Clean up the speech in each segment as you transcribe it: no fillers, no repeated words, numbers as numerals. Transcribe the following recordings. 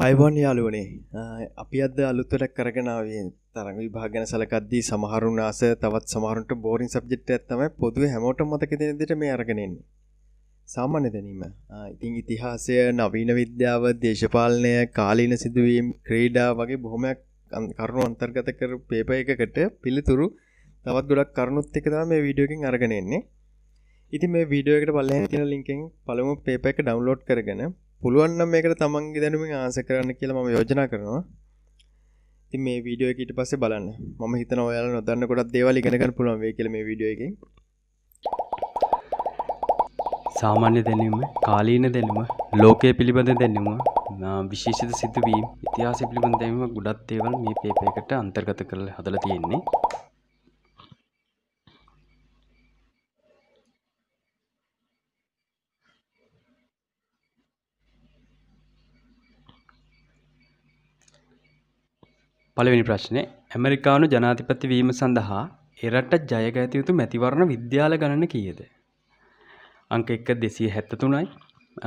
අයිබෝන් යාළුවනේ අපි අද අලුත් වැඩක් කරගෙන ආවේ තරඟ විභාග ගැන සලකද්දී සමහරුන් ආස තවත් සමහරුන්ට බෝරින් සබ්ජෙක්ට් එකක් තමයි පොදුවේ හැමෝටම මතක තියෙන විදිහට මේ අරගෙන එන්නේ. සාමාන්‍ය දැනීම. ඉතින් ඉතිහාසය, නවීන විද්‍යාව, දේශපාලනය, කාලීන සිදුවීම්, ක්‍රීඩා වගේ බොහොමයක් කරුණු අන්තර්ගත කර පේපර් එකකට පිළිතුරු තවත් ගොඩක් කරුණුත් එක්ක තමයි මේ වීඩියෝ එකෙන් අරගෙන එන්නේ. ඉතින් මේ වීඩියෝ එකට පල්ලෙහාන් තියෙන ලින්ක් එකෙන් පළමු පේපර් එක ඩවුන්ලෝඩ් කරගෙන පුළුවන් නම් මේකට තමන්ගේ දැනුමින් ආන්සර් කරන්න කියලා මම යෝජනා කරනවා. ඉතින් මේ වීඩියෝ එක ඊට පස්සේ බලන්න. මම හිතනවා ඔයාලා නොදන්න ගොඩක් දේවල් ඉගෙන ගන්න පුළුවන් වෙයි කියලා මේ වීඩියෝ එකෙන්. සාමාන්‍ය දැනුම, කාලීන දැනුම, ලෝකයේ පිළිබඳ දැනුම, විශේෂිත සිදුවීම්, ඉතිහාසය පිළිබඳ දැනුම ගොඩක් දේවල් මේ පේපර් එකට අන්තර්ගත කරලා හදලා තියෙන්නේ. පළවෙනි ප්‍රශ්නේ ඇමරිකානු ජනාධිපති වීම සඳහා එරට ජයගත යුතු මැතිවරණ විද්‍යාල ගණන කීයද? අංක 1 273යි,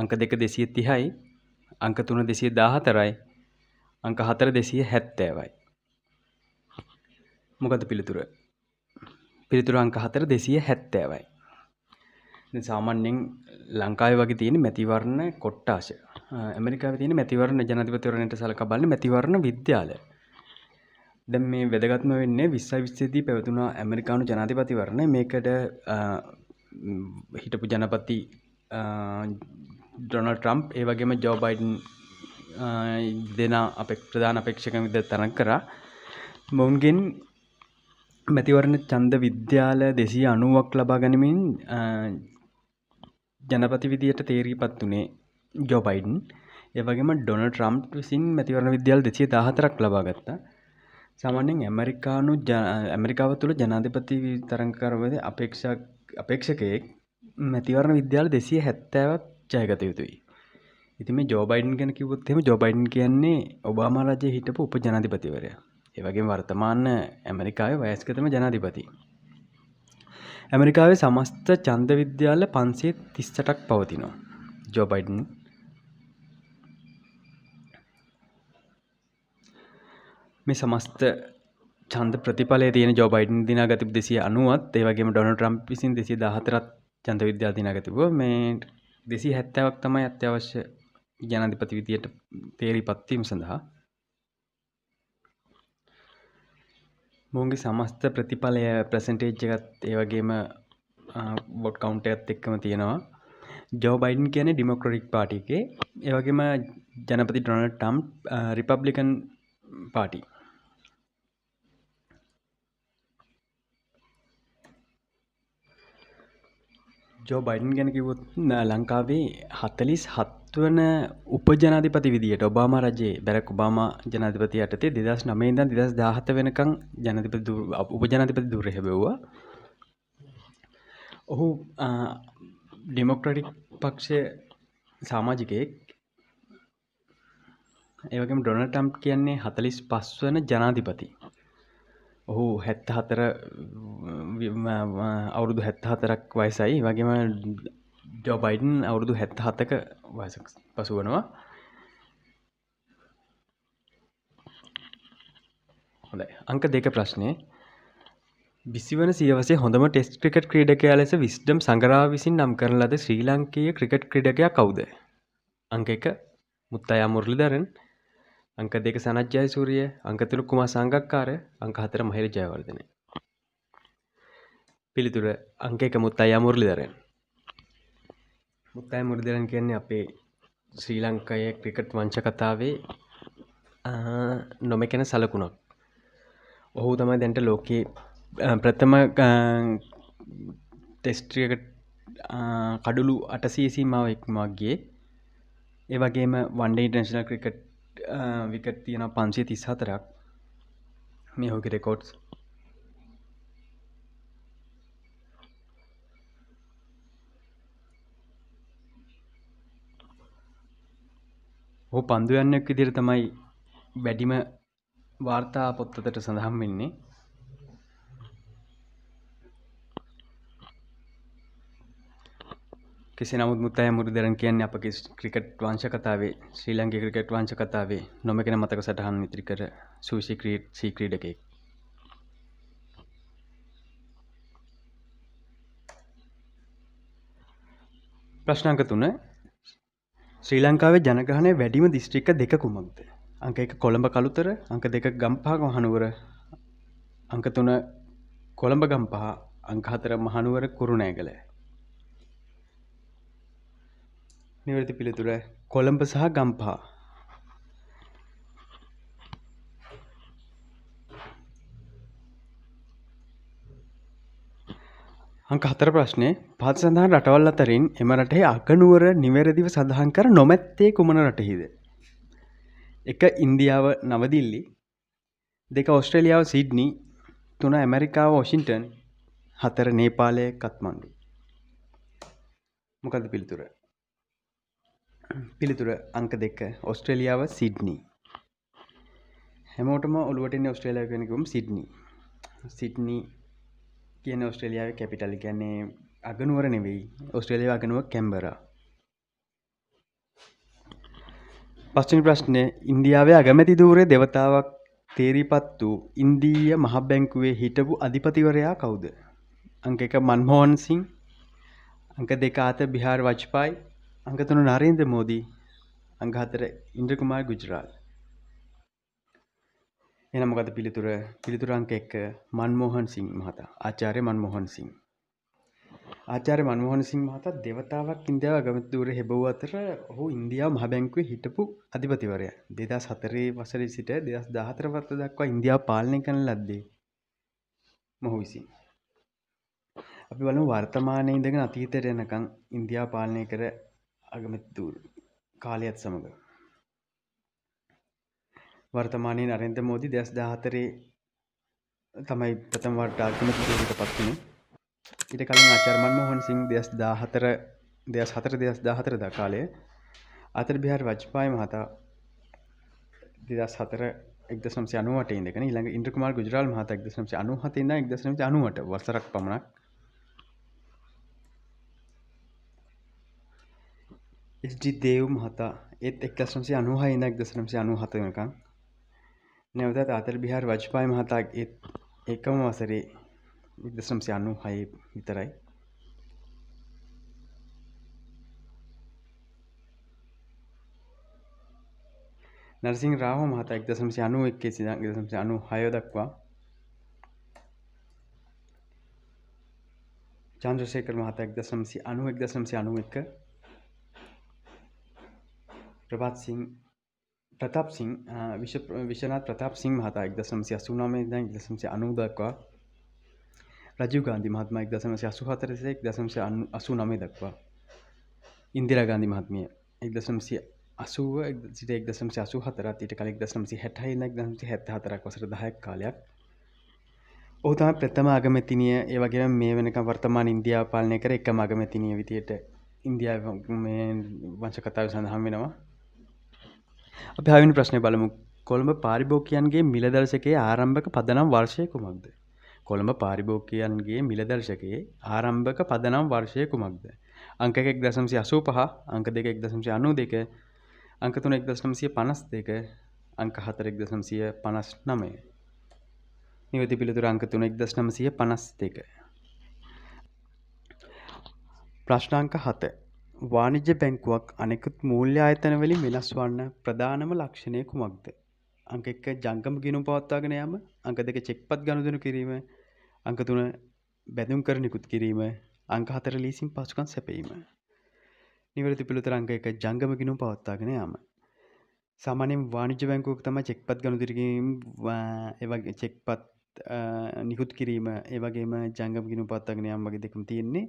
අංක 2 230යි, අංක 3 214යි, අංක 4 270යි. මොකද පිළිතුර? පිළිතුර අංක 4 270යි. දැන් සාමාන්‍යයෙන් ලංකාවේ වගේ තියෙන මැතිවරණ කොට්ටාශ. ඇමරිකාවේ තියෙන මැතිවරණ ජනාධිපතිවරණයට සලකා බලන මැතිවරණ විද්‍යාලය. දැන් මේ වැදගත්ම වෙන්නේ 2020 දී පැවතුන ඇමරිකානු ජනාධිපතිවරණ. මේකට හිටපු ජනපති ඩොනල්ඩ් ට්‍රම්ප් ඒ වගේම ජෝ බයිඩන් දෙන ප්‍රධාන අපේක්ෂකයන් විදිහට තරඟ කරා. මොවුන්ගෙන් මැතිවරණ ඡන්ද විද්‍යාල 290ක් ලබා ගනිමින් ජනපති විදියට තේරීපත් වුණේ ජෝ බයිඩන්. ඒ වගේම ඩොනල්ඩ් ට්‍රම්ප් විසින් මැතිවරණ විද්‍යාල 214ක් ලබා ගත්තා. සාමාන්‍යයෙන් ඇමරිකාව තුළ ජනාධිපති තරඟකරුවද අපේක්ෂකයෙක් මැතිවරණ විද්‍යාල 270ක් ජයගත යුතුයි. ඉතින් මේ ජෝ බයිඩන් ගැන කිව්වොත් එහෙම ජෝ බයිඩන් කියන්නේ ඔබාමා රජයේ හිටපු උප ජනාධිපතිවරයා. ඒ වගේම වර්තමාන ඇමරිකාවේ වයස්ගතම ජනාධිපති. ඇමරිකාවේ සමස්ත ඡන්ද විද්‍යාල 538ක් පවතිනවා. ජෝ බයිඩන් මේ සමස්ත ඡන්ද ප්‍රතිඵලයේ තියෙන ජෝ බයිඩන් දිනාගත්තු 290ත් ඒ වගේම ඩොනල්ඩ් ට්‍රම්ප් විසින් 214ත් ඡන්ද විද්‍යාල දිනාගත්තු මේ 270ක් තමයි අත්‍යවශ්‍ය ජනාධිපති විදියට තේරීපත් වීම සඳහා. මොවුන්ගේ සමස්ත ප්‍රතිඵලය ප්‍රසන්ටේජ් එකත් ඒ වගේම වෝට් කවුන්ට් එකත් එක්කම තියෙනවා. ජෝ බයිඩන් කියන්නේ ඩෙමොක්‍රැටික් පාර්ටි එකේ, ඒ වගේම ජනපති ඩොනල්ඩ් ට්‍රම්ප් රිපබ්ලිකන් පාර්ටි. ජෝ බයිඩන් ගැන කිව්වොත් ලංකාවේ 47 වන උපජනාධිපති විදියට ඔබාමා රජයේ බැරක් ඔබාමා ජනාධිපති යටතේ 2009 ඉඳන් 2017 වෙනකන් උපජනාධිපති ධුරය ලැබුවා. ඔහු ඩෙමොක්‍රැටික් පක්ෂයේ සමාජිකයෙක්. ඒ වගේම ඩොනල්ඩ් ට්‍රම්ප් කියන්නේ 45 වන ජනාධිපති. ඔහු 74 අවුරුදු 74ක් වයසයි. ඒ වගේම ජෝ බයිඩන් අවුරුදු 77ක වයසක පසු වෙනවා. හොඳයි. අංක 2 ප්‍රශ්නේ 20 වන සියවසේ හොඳම ටෙස්ට් ක්‍රිකට් ක්‍රීඩකයා ලෙස විස්ඩම් සංගරාව විසින් නම් කරන ලද ශ්‍රී ලාංකේය ක්‍රිකට් ක්‍රීඩකයා කවුද? අංක 1 මුත්තයා මුරලිදරන්, අංක 2 සනත් ජයසූරිය, අංක 3 කුමාර සංගක්කාර, අංක 4 මහිර ජයවර්ධන. පිළිතුර අංක 1 මුත්තයා මුරලිදරන්. මුත්තයා මුරලිදරන් කියන්නේ අපේ ශ්‍රී ලංකාවේ ක්‍රිකට් වංශ කතාවේ නොමැකෙන සලකුණක්. ඔහු තමයි දැන්ට ලෝකයේ ප්‍රථම ටෙස්ට් ක්‍රිකට් කඩුළු 800 සීමාව ඉක්මවා ගියේ. ඒ වගේම වන් ඩේ ඉන්ටර්නැෂනල් ක්‍රිකට් විකට් තියෙනවා 534ක්. මේ ඔහුගේ රෙකෝඩ්ස්. ඔහු පන්දු යන්නෙක් විදිහට තමයි වැඩිම වාර්තා පොත්වලට සඳහන් වෙන්නේ. කෙසේ නමුත් මුත්තයි මුරුදරන් කියන්නේ අපගේ ක්‍රිකට් වංශ කතාවේ ශ්‍රී ලංකේ ක්‍රිකට් වංශ කතාවේ නොමැකෙන මතක සටහන් ඉතිරි කර සූසි ක්‍රීඩකයෙක්. ප්‍රශ්න අංක 3 ශ්‍රී ලංකාවේ ජනගහනය වැඩිම දිස්ත්‍රික්ක දෙක කුමක්ද? අංක 1 කොළඹ කළුතර, අංක 2 ගම්පහ මහනුවර, අංක 3 කොළඹ ගම්පහ, අංක 4 මහනුවර කුරුණෑගල. නිවැරදි පිළිතුර කොළඹ සහ ගම්පහ. අංක 4 ප්‍රශ්නේ පහත සඳහන් රටවල් අතරින් එම රටේ අගනුවර නිවැරදිව සඳහන් කර නොමැත්තේ කුමන රටෙහිද? 1 ඉන්දියාව නවදිල්ලි, 2 ඕස්ට්‍රේලියාව සිඩ්නි, 3 ඇමරිකාව වොෂින්ටන්, 4 නේපාලය කත්මණ්ඩු. මොකක්ද පිළිතුර? පිළිතුර අංක 2 ඕස්ට්‍රේලියාව සිඩ්නි. හැමෝටම ඔළුවට එන්නේ ඕස්ට්‍රේලියාව කියන එකම සිඩ්නි. සිඩ්නි කියන්නේ ඕස්ට්‍රේලියාවේ කැපිටල්. කියන්නේ අගනුවර නෙවෙයි. ඕස්ට්‍රේලියාවේ අගනුවර කැම්බරා. පස්වෙනි ප්‍රශ්නේ ඉන්දියාවේ අගමැති ධූරයේ දෙවතාවක් තේරීපත් වූ ඉන්දීය මහ බැංකුවේ හිටපු අධිපතිවරයා කවුද? අංක 1 මන්මෝහන් සිං, අංක 2 ආතල් බිහාරි වාජ්පායි, අංක 3 නරේන්ද්‍ර මෝදි, අංක 4 ඉන්ද්‍ර කුමාර් ගුජරාල්. එහෙනම් මොකද පිළිතුර? පිළිතුර අංක 1 මන්මෝහන් සිං මහතා. ආචාර්ය මන්මෝහන් සිං. ආචාර්ය මන්මෝහන් සිං මහතා දෙවතාවක් ඉන්දියාව අගමැති ධූරයේ හෙබවූ අතර ඔහු ඉන්දියාව මහ බැංකුවේ හිටපු අධිපතිවරයා. 2004 වසරේ සිට 2014 වසර දක්වා ඉන්දියාව පාලනය කරන ලද්දේ මොහු විසින්. අපි බලමු වර්තමානයේ ඉඳගෙන අතීතයට යනකම් ඉන්දියාව පාලනය කර අගමැති ධූර කාලයත් සමග. වර්තමානයේ නරේන්ද්‍ර මෝදි 2014 තමයි ප්‍රථම වරට අගමැති ධූරයට පත් වුණේ. ඊට කලින් ආචාර්ය මන්මෝහන් සිං 2014 දා කාලයේ අතල් බිහාරි වාජ්පායි මහතා 2004 1998 ඉඳගෙන ඊළඟ ඉන්ද්‍ර කුමාර් ගුජරාල් මහතා 1997 ඉඳන් 1998 වසරක් පමණක් එස්.ජී. දේව් මහතා ඒත් 1996 ඉඳන් 1997 වෙනකම් නැවතත් අතල් බිහාරි වාජ්පායි මහතා ඒත් එකම වසරේ 1996 විතරයි. නරසිංහ රාව මහතා 1991 සිට 1996 දක්වා. චන්ද්‍රසේකර මහතා 1991 ප්‍රතාප් සිං විශ්වනාත් ප්‍රතාප් සිං මහතා 1989 ඉඳන් 1990 දක්වා. රජීව් ගාන්ධි මහත්මයා 1984 සිට 1989 දක්වා. ඉන්දිරා ගාන්ධි මහත්මිය 1980 සිට 1984 ඊට කලින් 1966 ඉඳන් 1974 වසර 10ක් කාලයක්. ඔහු තමයි ප්‍රථම අගමැතිනිය. ඒ වගේම මේ වෙනකම් වර්තමාන ඉන්දියාව පාලනය කර එකම අගමැතිනිය විදියට ඉන්දියාවේ මේ වංශ කතාවේ සඳහන් වෙනවා. අපි හයවෙනි ප්‍රශ්නේ බලමු. කොළඹ පාරිභෝගිකයන්ගේ මිල දර්ශකයේ ආරම්භක පදනම් වර්ෂය කුමක්ද? කොළඹ පාරිභෝගිකයන්ගේ මිල දර්ශකයේ ආරම්භක පදනම් වර්ෂය කුමක්ද? අංක 1 1985, අංක 2 1992, අංක 3 1952, අංක 4 1959. නිවැරදි පිළිතුර අංක 3 1952. ප්‍රශ්නාංක 7. වාණිජ්‍ය බැංකුවක් අනෙකුත් මූල්‍ය ආයතන වලින් වෙනස් වන්න ප්‍රධානම ලක්ෂණය කුමක්ද? අංක 1 ජංගම ගිණුම් පවත්වාගෙන යාම, අංක 2 චෙක්පත් ගනුදෙනු කිරීම, අංක 3 බැඳුම් කර නිකුත් කිරීම, අංක 4 ලීසින් පහසුකම් සැපයීම. නිවැරදි පිළිතුර අංක 1 ජංගම ගිණුම් පවත්වාගෙන යාම. සාමාන්‍යයෙන් වාණිජ්‍ය බැංකුවක තමයි චෙක්පත් ගනුදෙනු කිරීම, ඒ වගේ චෙක්පත් නිකුත් කිරීම, ඒ වගේම ජංගම ගිණුම් පවත්වාගෙන යාම වගේ දෙකම තියෙන්නේ.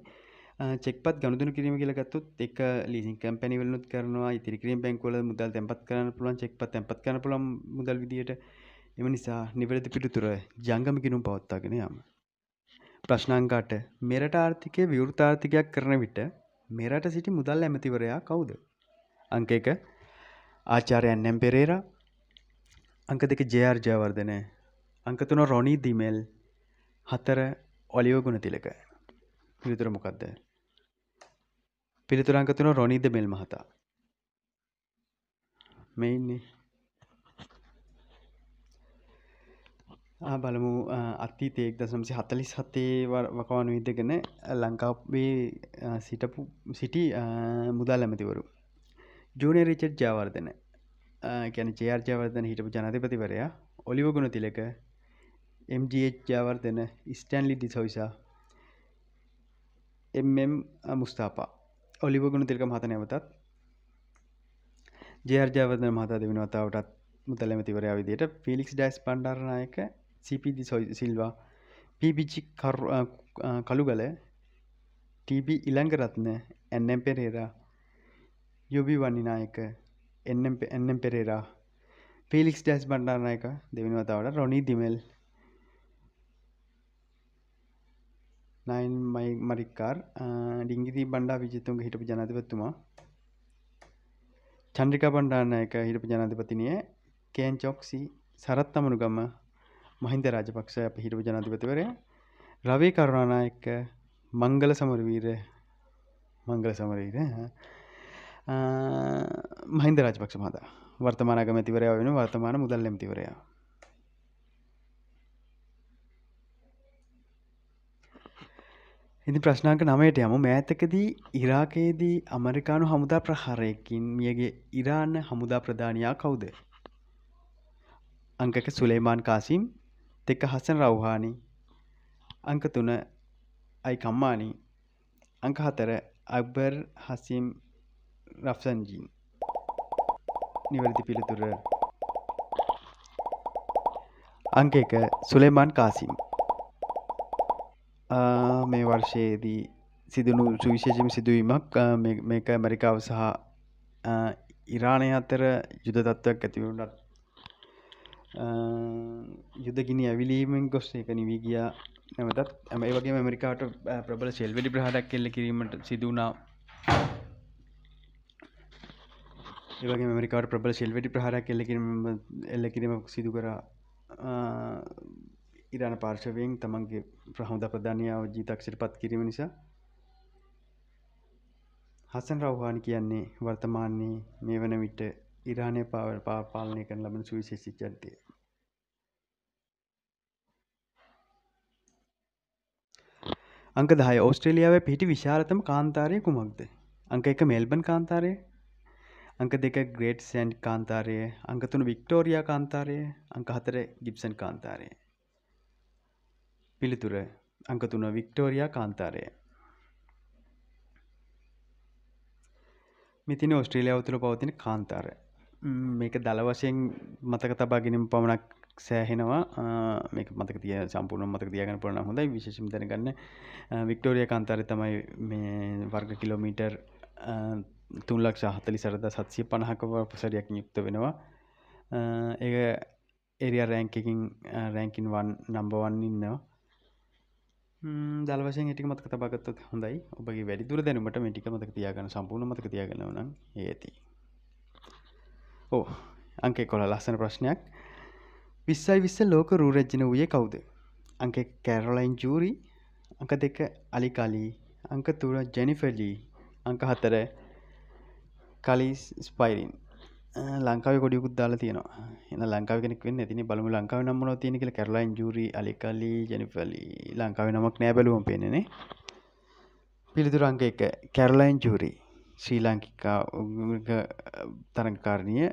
චෙක්පත් ගනුදෙනු කිරීම කියලා ගත්තොත් එක ලීසින් කම්පැනි වලුත් කරනවා, ඉතිරි කිරීම බැංකුව වල මුදල් තැන්පත් කරන්න පුළුවන්, චෙක්පත් තැන්පත් කරන්න පුළුවන් මුදල් විදියට. එම නිසා නිවැරදි පිළිතුර ජංගම ගිණුම් පවත්වාගෙන යාම. ප්‍රශ්නාංක 8. මෙරට ආර්ථිකය විවෘත ආර්ථිකයක් කරන විට මෙරට සිටි මුදල් ඇමතිවරයා කවුද? අංක 1 ආචාර්ය එන්.එම්. පෙරේරා, අංක 2 ජේ.ආර්. ජයවර්ධන, අංක 3 රොනි දිමෙල්, 4 ඔලිවර් ගුණතිලක. පිළිතුර මොකක්ද? පිළිතුර අංක 3 රොනී දෙමෙල් මහතා. මේ ඉන්නේ. බලමු අතීතයේ 1947 වකවානු ඉඳගෙන ලංකාවේ සිටි මුදල් ඇමතිවරු ජූනියර් රිචඩ් ජයවර්ධන කියන්නේ ජේ.ආර්. ජයවර්ධන හිටපු ජනාධිපතිවරයා, Oliver Gunatilleke, M G H. Jayewardene, Stanley de Zoysa, M M. Mustapha, Oliver Gunatilleke මහතා නැවතත් ජේ.ආර්. ජයවර්ධන මහතා දෙවෙනි වතාවටත් මුදල් ඇමතිවරයා විදියට, ෆීලික්ස් ඩයස් බණ්ඩාරනායක, සී.පී. සිල්වා, පී.බී.ජී. කළුගල, ටී.බී. ඉලංගරත්න, එන්.එම්. පෙරේරා, යු.බී. වන්නිනායක, එන්.එම්. පෙරේරා, ෆීලික්ස් ඩයස් බණ්ඩාරනායක දෙවෙනි වතාවට, රොනී දිමෙල්, නයින් මරික්කාර්, ඩිංගිරි බණ්ඩා විජේතුංග හිටපු ජනාධිපතිතුමා, චන්ද්‍රිකා බණ්ඩාරනායක හිටපු ජනාධිපතිනිය, කේන් චොක්සි, සරත් තමනුගම, මහින්ද රාජපක්ෂ අපේ හිටපු ජනාධිපතිවරයා, රවී කරුණානායක, මංගල සමරවීර, මහින්ද රාජපක්ෂ මහතා වර්තමාන අගමැතිවරයා වෙන වර්තමාන මුදල් ඇමතිවරයා. ඉතින් ප්‍රශ්නාංක 9ට යමු. මෑතකදී ඉරාකයේදී ඇමරිකානු හමුදා ප්‍රහාරයකින් මියගේ ඉරාන හමුදා ප්‍රධානියා කවුද? අංක 1 සුලේමාන් කාසිම්, 2 හසන් රව්හානි, අංක 3 අයි කම්මානි, අංක 4 අක්බර් හසීම් රෆ්සන්ජී. නිවැරදි පිළිතුර අංක 1 සුලේමාන් කාසිම්. මේ වර්ෂයේදී සිදුණු සුවිශේෂම සිදුවීමක්. මේක ඇමරිකාව සහ ඉරානය අතර යුද තත්ත්වයක් ඇති වුණත් යුද ගිනි ඇවිලීමෙන් ගොස් ඒක නිවී ගියා. නැවතත් ඒ වගේම ඇමරිකාවට ප්‍රබල ෂෙල් වෙඩි ප්‍රහාරයක් එල්ල කිරීමට සිදු වුණා. ඒ වගේම ඇමරිකාවට ප්‍රබල ෂෙල් වෙඩි ප්‍රහාරයක් එල්ල කිරීම සිදු කරා ඉරාන පාර්ශවයෙන් තමන්ගේ හමුදා ප්‍රධානියාව ජීවිතක්ෂයට පත් කිරීම නිසා. හසන් රව්හානි කියන්නේ වර්තමානයේ මේ වන විට ඉරානය පාලනය කරන ලබන සුවිශේෂී චරිතය. අංක 10 ඕස්ට්‍රේලියාවේ පිහිටි විශාලතම කාන්තාරය කුමක්ද? අංක 1 මෙල්බන් කාන්තාරය, අංක 2 ග්‍රේට් සෑන්ඩ් කාන්තාරය, අංක 3 වික්ටෝරියා කාන්තාරය, අංක 4 ගිබ්සන් කාන්තාරය. පිළිතුර අංක 3 වික්ටෝරියා කාන්තාරය. මෙතින ඕස්ට්‍රේලියාව තුළ පවතින කාන්තාර. මේක දල වශයෙන් මතක තබා ගැනීම පමණක් සෑහෙනවා. මේක මතක සම්පූර්ණ මතක තියාගන්න පුළුවන් නම් හොඳයි. විශේෂයෙන්ම දැනගන්න වික්ටෝරියා කාන්තාරය තමයි මේ වර්ග කිලෝමීටර් 3,44,750ක පරිසරයක් යුක්ත වෙනවා. ඒක ඒරියා රෑන්කින් 1 නම්බර් 1 ඉන්නවා. දල වශයෙන් ඒ ටික මතක තබා ගත්තොත් හොඳයි. ඔබගේ වැඩි දුර දැනුමට මේ ටික මතක තියාගන්න සම්පූර්ණ මතක තියාගන්නව නම් ඒ ඇති. අංක 11 ලස්සන ප්‍රශ්නයක්. 2020 ලෝක රූ රැජින වූයේ කවුද? අංක 1 කැරොලයින් ජූරි, අංක 2 අලි කලි, අංක 3 ජෙනිෆර් ලී, අංක 4 කලිස් ස්පයිරින්. ලංකාවේ කොඩියකුත් දාලා තියෙනවා. එහෙනම් ලංකාවේ කෙනෙක් වෙන්න ඇතිනේ. බලමු ලංකාවේ නම් මොනවද තියෙන්නේ කියලා. කැරොලයින් ජූරි, අලි කලි, ජෙනිෆර් ලී. ලංකාවේ නමක් නෑ බැලුවම පේන්නේ නේ. පිළිතුර අංක 1 කැරොලයින් ජූරි. ශ්‍රී ලාංකිකා තරඟකාරිනිය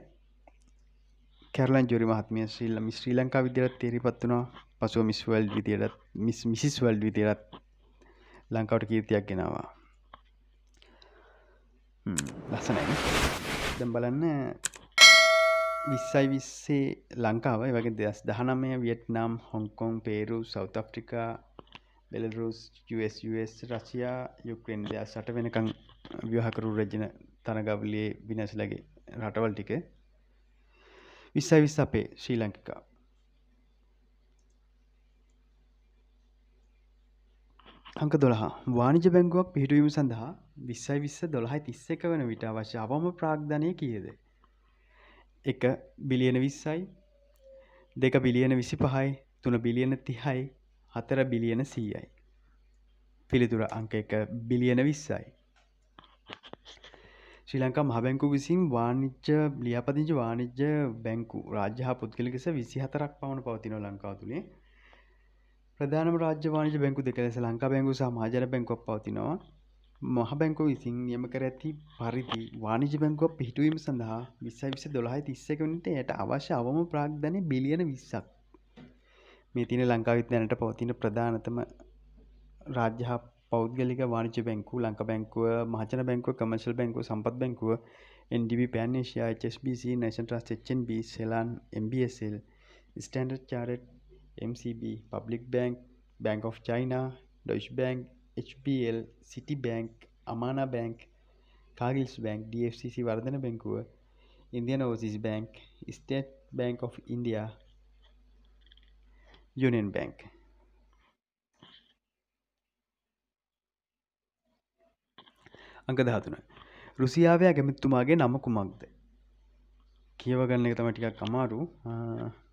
කැරොලයින් ජූරි මහත්මිය ශ්‍රී ලංකා විද්‍යාලයට තේරිපත් වුණා. පසුව මිස් වර්ල්ඩ් විදියට මිසිස් වර්ල්ඩ් විදියට ලංකාවට කීර්තියක් ගෙනාවා. ලස්සනයි. දැන් බලන්න 2020 ලංකාව, ඒ වගේ 2019 Vietnam, Hong Kong, Peru, South Africa, Belarus, US, Russia, Ukraine 2008 වෙනකන් විවාහක රූ රැජින තරගාවලියේ විනාශලගේ රටවල් ටික 2020 අපේ ශ්‍රී ලංකිකා. අංක 12 වාණිජ බැංකුවක් පිහිටුවීම සඳහා 2020 12:31 වන විට අවශ්‍ය අවම ප්‍රාග්ධනය කීයද? 1 බිලියන 20යි, 2 බිලියන 25යි, 3 බිලියන 30යි, 4 බිලියන 100යි. පිළිතුර අංක 1 බිලියන 20යි. ශ්‍රී ලංකා මහ බැංකුව විසින් වාණිජ්‍ය ලියාපදිංචි වාණිජ්‍ය බැංකු රාජ්‍ය හා පුද්ගලික ලෙස 24ක් පමණ පවතිනවා ලංකාව තුලේ. ප්‍රධානම රාජ්‍ය වාණිජ්‍ය බැංකු දෙක ලෙස ලංකා බැංකුව සහ මහජන බැංකුවක් පවතිනවා. මහ බැංකුව විසින් නියම කර ඇති පරිදි වාණිජ්‍ය බැංකුවක් පිහිටුවීම සඳහා 20/12/31 වෙනිදා එයට අවශ්‍ය අවම ප්‍රාග්ධනය බිලියන 20ක්. මේ තියෙන ලංකාවේ දැනට පවතින ප්‍රධානතම රාජ්‍ය හා පෞද්ගලික වාණිජ්‍ය බැංකුව ලංකා බැංකුව, මහජන බැංකුව, කමර්ෂල් බැංකුව, සම්පත් බැංකුව, NDB, Pan Asia, HSBC, National Trust, HNB, Ceylon, MBSL, Standard Chartered, MCB, Public Bank, Bank of China, Deutsche Bank, HBL, Citibank, Amana Bank, Cargill Bank, DFCC වර්ධන බැංකුව, Indian Overseas Bank, State Bank of India, Union Bank. අංක 13. රුසියාවේ අගමැතිතුමාගේ නම කුමක්ද? කියව ගන්න එක තමයි ටිකක් අමාරු.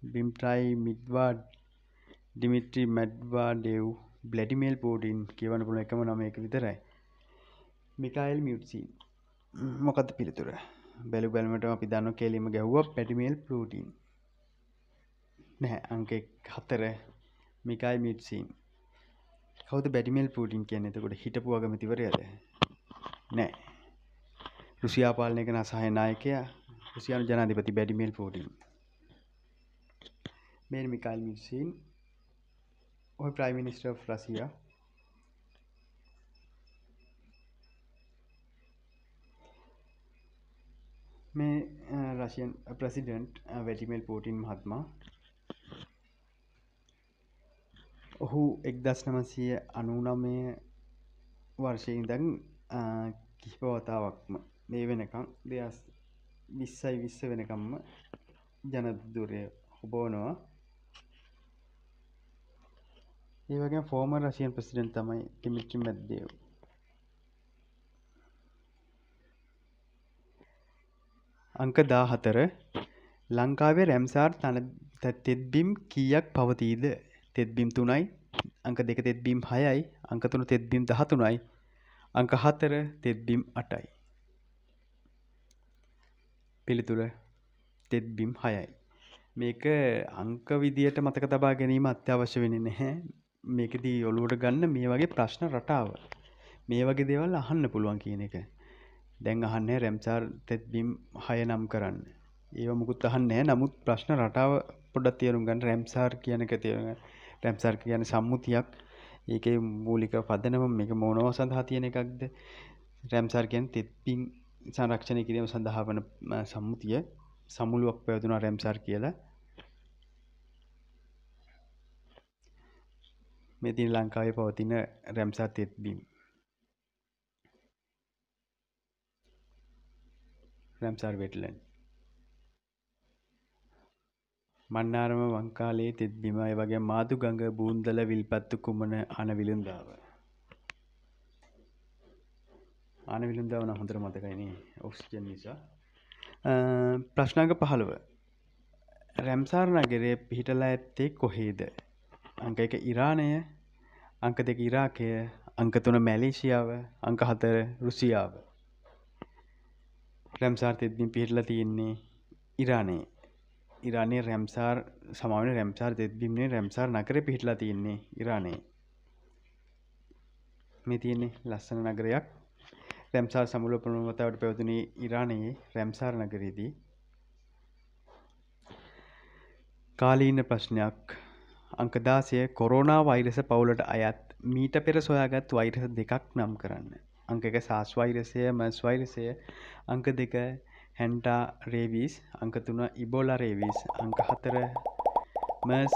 ඩිමිට්‍රයි මිඩ්වාඩ්, ඩිමිට්‍රි මෙඩ්වාඩෙව්, ව්ලාඩිමිර් Putin කියවන්න පුළුවන් එකම නම එක විතරයි. මිකායිල් මියුට්සින්. මොකද්ද පිළිතුර? බැලු බැලමටම අපි දන්නවා කෙලින්ම ගැහුවා ව්ලාඩිමිර් පුටින්. නැහැ අංක 4 මිකායිල් මියුට්සින්. කවුද ව්ලාඩිමිර් පුටින් කියන්නේ? එතකොට හිටපු අගමැතිවරයාද? නෑ. රුසියා පාලනය කරන අසහාය නායකයා රුසියානු ජනාධිපති ව්ලාඩිමිර් පුටින්. මේ මිකායිල් මියුට්සින් or Prime Minister of Russia. මේ රෂියන් ප්‍රෙසිඩන්ට් ව්ලාඩිමිර් පුටින් මහත්මයා ඔහු 1999 වර්ෂයේ ඉඳන් කිහිප වතාවක්ම මේ වෙනකම් 2020 වෙනකම්ම ජනදුරය හොබවනවා. ඒ වගේම ෆෝමර් රෂියන් ප්‍රෙසිඩන්ට් තමයි ඩිමිට්‍රි මෙඩ්වෙඩෙව්. අංක 14 ලංකාවේ රැම්සාර් තෙත්බිම් කීයක් පවතීද? තෙත්බිම් 3යි, අංක 2 තෙත්බිම් 6යි, අංක 3 තෙත්බිම් 13යි, අංක 4 තෙත්බිම් 8යි. පිළිතුර තෙත්බිම් 6යි. මේක අංක විදියට මතක තබා ගැනීම අත්‍යවශ්‍ය වෙන්නේ නැහැ. මේකදී ඔලුවට ගන්න මේ වගේ ප්‍රශ්න රටාව. මේ වගේ දේවල් අහන්න පුළුවන් කියන එක. දැන් අහන්නේ රැම්සාර් තෙත්බිම් 6 නම් කරන්න. ඒව මුකුත් අහන්නේ නැහැ. නමුත් ප්‍රශ්න රටාව පොඩ්ඩක් තේරුම් ගන්න. රැම්සාර් කියන එක තේරුම් ගන්න. රැම්සාර් කියන්නේ සම්මුතියක්. ඒකේ මූලික පදනම මේක මොනවා සඳහා තියෙන එකක්ද? රැම්සාර් කියන්නේ තෙත්බිම් සංරක්ෂණය කිරීම සඳහා වන සම්මුතිය. සමුළුවක් පැවතුනා රැම්සාර් කියලා. මේ තියෙන ලංකාවේ පවතින රැම්සාර් තෙත්බිම්. රැම්සාර් වෙට්ලන්ඩ්. මන්නාරම වංකාලයේ තෙත්බිම, ඒ වගේම මාදුගඟ, බූන්දල, විල්පත්තු, කුමන, ආනවිලුන්දාව. ආනවිලුන්දාව නම් හොඳට මතකයි නේ ඔක්සිජන් නිසා. ප්‍රශ්නාංක 15. රැම්සාර් නගරය පිහිටලා ඇත්තේ කොහේද? අංක 1 ඉරානය, අංක 2 ඉරාකය, අංක 3 මැලේසියාව, අංක 4 රුසියාව. රැම්සාර් තෙත්බිම් පිහිටලා තියෙන්නේ ඉරානයේ. ඉරානයේ රැම්සාර් සමාවෙන රැම්සාර් තෙත්බිම්නේ රැම්සාර් නගරේ පිහිටලා තියෙන්නේ ඉරානයේ. මේ තියෙන්නේ ලස්සන නගරයක්. රැම්සාර් සමුළුව පළමු වතාවට පැවතුනේ ඉරානයේ රැම්සාර් නගරයේදී. කාලීන ප්‍රශ්නයක්. අංක 16 කොරෝනා වෛරස පවුලට අයත් මීට පෙර සොයාගත් වෛරස දෙකක් නම් කරන්න. අංක 1 SARS වෛරසය, MERS වෛරසය, අංක 2 හැන්ටා රේබීස්, අංක 3 ඉබෝලා රේබීස්, අංක 4 MERS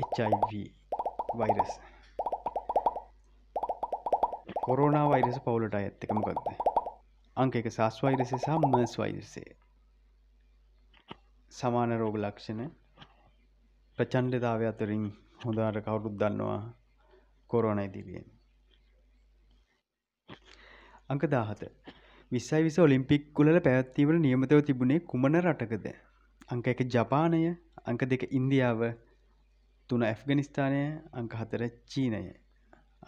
HIV වෛරස්. කොරෝනා වෛරස පවුලට අයත් එක මොකක්ද? අංක 1 SARS වෛරසය සහ MERS වෛරසය. සමාන රෝග ලක්ෂණ ප්‍රචණ්ඩතාවය අතරින් හොඳට කවුරුත් දන්නවා කොරෝනා ඉදිරියෙන්. අංක 17 2020 ඔලිම්පික් කුලල පැවැත්වීමට නියමිතව තිබුණේ කුමන රටකද? අංක 1 ජපානය, අංක 2 ඉන්දියාව, 3 ඇෆ්ගනිස්තානය, අංක 4 චීනය.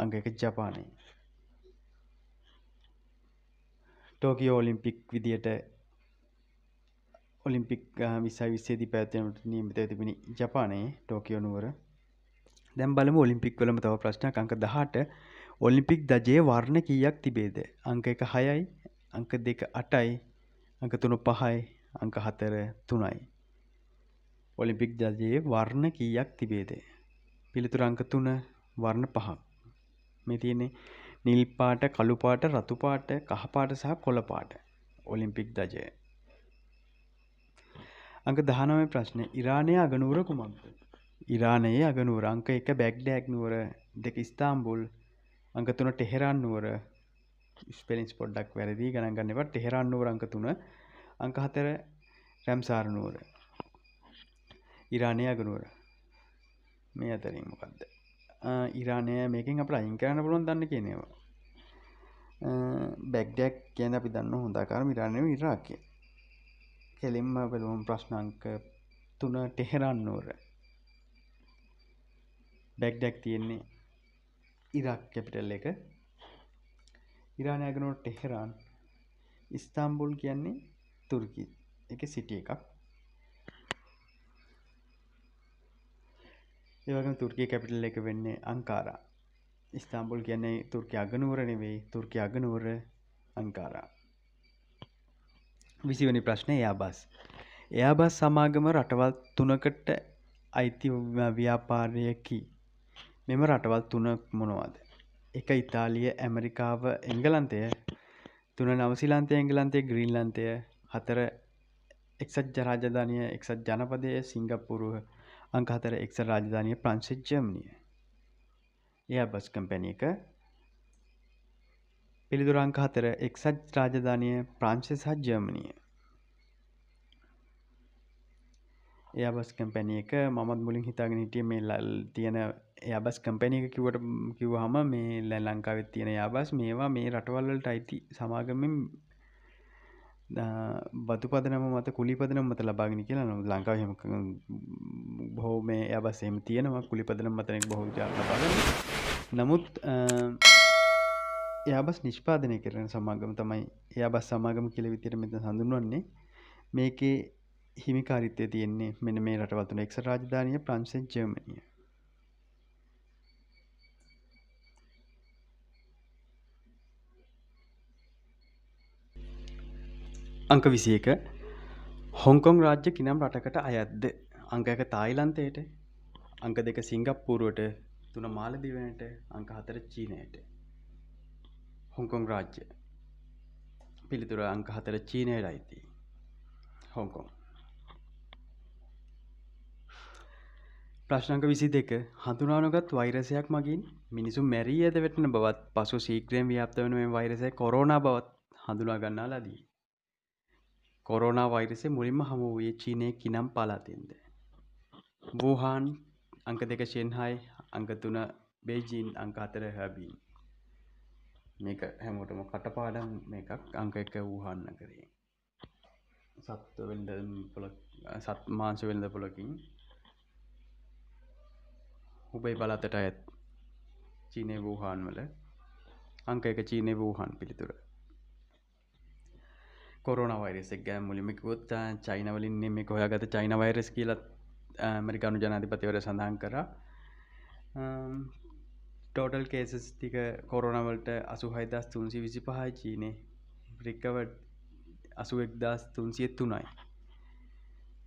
අංක 1 ජපානය. ටෝකියෝ ඔලිම්පික් විදියට ඔලිම්පික් 2020දී පැවැත්වෙනට නියමිතව තිබුණි ජපානයේ ටෝකියෝ නුවර. දැන් බලමු ඔලිම්පික් වලම තව ප්‍රශ්නයක්. අංක 18 ඔලිම්පික් දජයේ වර්ණ කීයක් තිබේද? අංක 1 6යි, අංක 2 8යි, අංක 3 5යි, අංක 4 3යි. ඔලිම්පික් දජයේ වර්ණ කීයක් තිබේද? පිළිතුර අංක 3 වර්ණ 5ක්. මේ තියෙන්නේ නිල් පාට, කළු පාට, රතු පාට, කහ පාට සහ කොළ පාට. ඔලිම්පික් දජය. අංක 19 ප්‍රශ්නේ ඉරානයේ අගනුවර කුමක්ද? ඉරානයේ අගනුවර අංක 1 බැග්ඩෑඩ් නුවර, 2 ඉස්තාම්බුල්, අංක 3 ටෙහෙරාන් නුවර. ස්පෙලිංස් පොඩ්ඩක් වැරදි ගණන් ගන්න එපා. ටෙහෙරාන් නුවර අංක 3, අංක 4 රැම්සාර් නුවර. ඉරානයේ අගනුවර. මේ අතරින් මොකද්ද? ඉරානය මේකෙන් අපිට අයින් කරන්න පුළුවන් දන්න කියන ඒවා. බැග්ඩෑඩ් කියන්නේ අපි දන්න හොඳ ආකාරම ඉරානයේ ඉරාකයේ. කෙලින්ම බලමු ප්‍රශ්න අංක 3 ටෙහෙරාන් නුවර. බැග්ඩෑඩ් තියෙන්නේ ඉරාක් කැපිටල් එක. ඉරානයේ අගනුවර ටෙහෙරාන්. ඉස්තාම්බුල් කියන්නේ තුර්කි එකේ සිටි එකක්. ඒ වගේම තුර්කියේ කැපිටල් එක වෙන්නේ අංකාරා. ඉස්තාම්බුල් කියන්නේ තුර්කිය අගනුවර නෙවෙයි, තුර්කිය අගනුවර අංකාරා. 20 වෙනි ප්‍රශ්නේ එයාබස්. එයාබස් සමාගම රටවල් 3කට අයිති ව්‍යාපාරයකි. මෙම රටවල් 3 මොනවාද? 1 ඉතාලිය, ඇමරිකාව, එංගලන්තය, 3 නවසීලන්තය, එංගලන්තය, ග්‍රීන්ලන්තය, 4 එක්සත් රාජධානිය, එක්සත් ජනපදය, සිංගප්පූරුව, අංක 4 එක්සත් රාජධානිය, ප්‍රංශ, ජර්මනිය. එයාබස් කම්පැනි එක. පිළිතුර අංක 4 එක්සත් රාජධානිය, ප්‍රංශ සහ ජර්මනිය. එයාබස් කම්පැනි එක මමත් මුලින් හිතාගෙන හිටියේ මේ තියෙන එයාබස් කම්පැනි එක කිව්වහම මේ ලංකාවේ තියෙන එයාබස් මේවා මේ රටවල් වලට අයිති සමාගමෙන් බදු පදනම මත කුලි පදනම මත ලබාගෙන කියලා. නමුත් ලංකාවේ එහෙම බොහෝ මේ එයාබස් එහෙම තියෙනවා කුලි පදනම මත බොහෝ ලබාගෙන. නමුත් එයාබස් නිෂ්පාදනය කරන සමාගම තමයි එයාබස් සමාගම කියලා විදිහට මෙතන හඳුන්වන්නේ. මේකේ හිමිකාරිත්වය තියෙන්නේ මෙන්න මේ රටවල් තුන: එක්සත් රාජධානිය, ප්‍රංශ, ජර්මනිය. අංක 21 හොංකොං රාජ්‍ය කිනම් රටකට අයත්ද? අංක 1 තායිලන්තයට, අංක 2 සිංගප්පූරුවට, 3 මාලදිවයිනට, අංක 4 චීනයට. හොංකොං රාජ්‍ය. පිළිතුර අංක 4 චීනයට අයිති. හොංකොං. ප්‍රශ්න අංක 22 හඳුනානගත් වෛරසයක් මගින් මිනිසුන් මැරී ඇද වැටෙන බවත් පසු ශීඝ්‍රයෙන් ව්‍යාප්ත වන මේ වෛරසය කොරෝනා බවත් හඳුනා ගන්නා ලදී. කොරෝනා වෛරසය මුලින්ම හමු වූයේ චීනයේ කිනම් පළාතෙන්ද? වුහාන්, අංක 2 ෂෙන්හායි, අංක 3 බේජින්, අංක 4 හර්බින්. මේක හැමෝටම කටපාඩම් මේකක්. අංක 1 වුහාන් නගරයේ. සත්ව වෙළඳ පොළ මාංශ වෙළඳ පොළකින් හුබේ පළාතට අයත් චීනයේ වුහාන් වල. අංක 1 චීනයේ වුහාන්. පිළිතුර කොරෝනා වෛරස් එක ගැන මුලින්ම කිව්වොත් චයිනා වලින් මේක හොයාගත්ත චයිනා වෛරස් කියලා ඇමරිකානු ජනාධිපතිවරයා සඳහන් කරා. ටෝටල් කේසස් ටික කොරෝනා වලට 86325යි. චීනේ රිකවර්ඩ් 81303යි.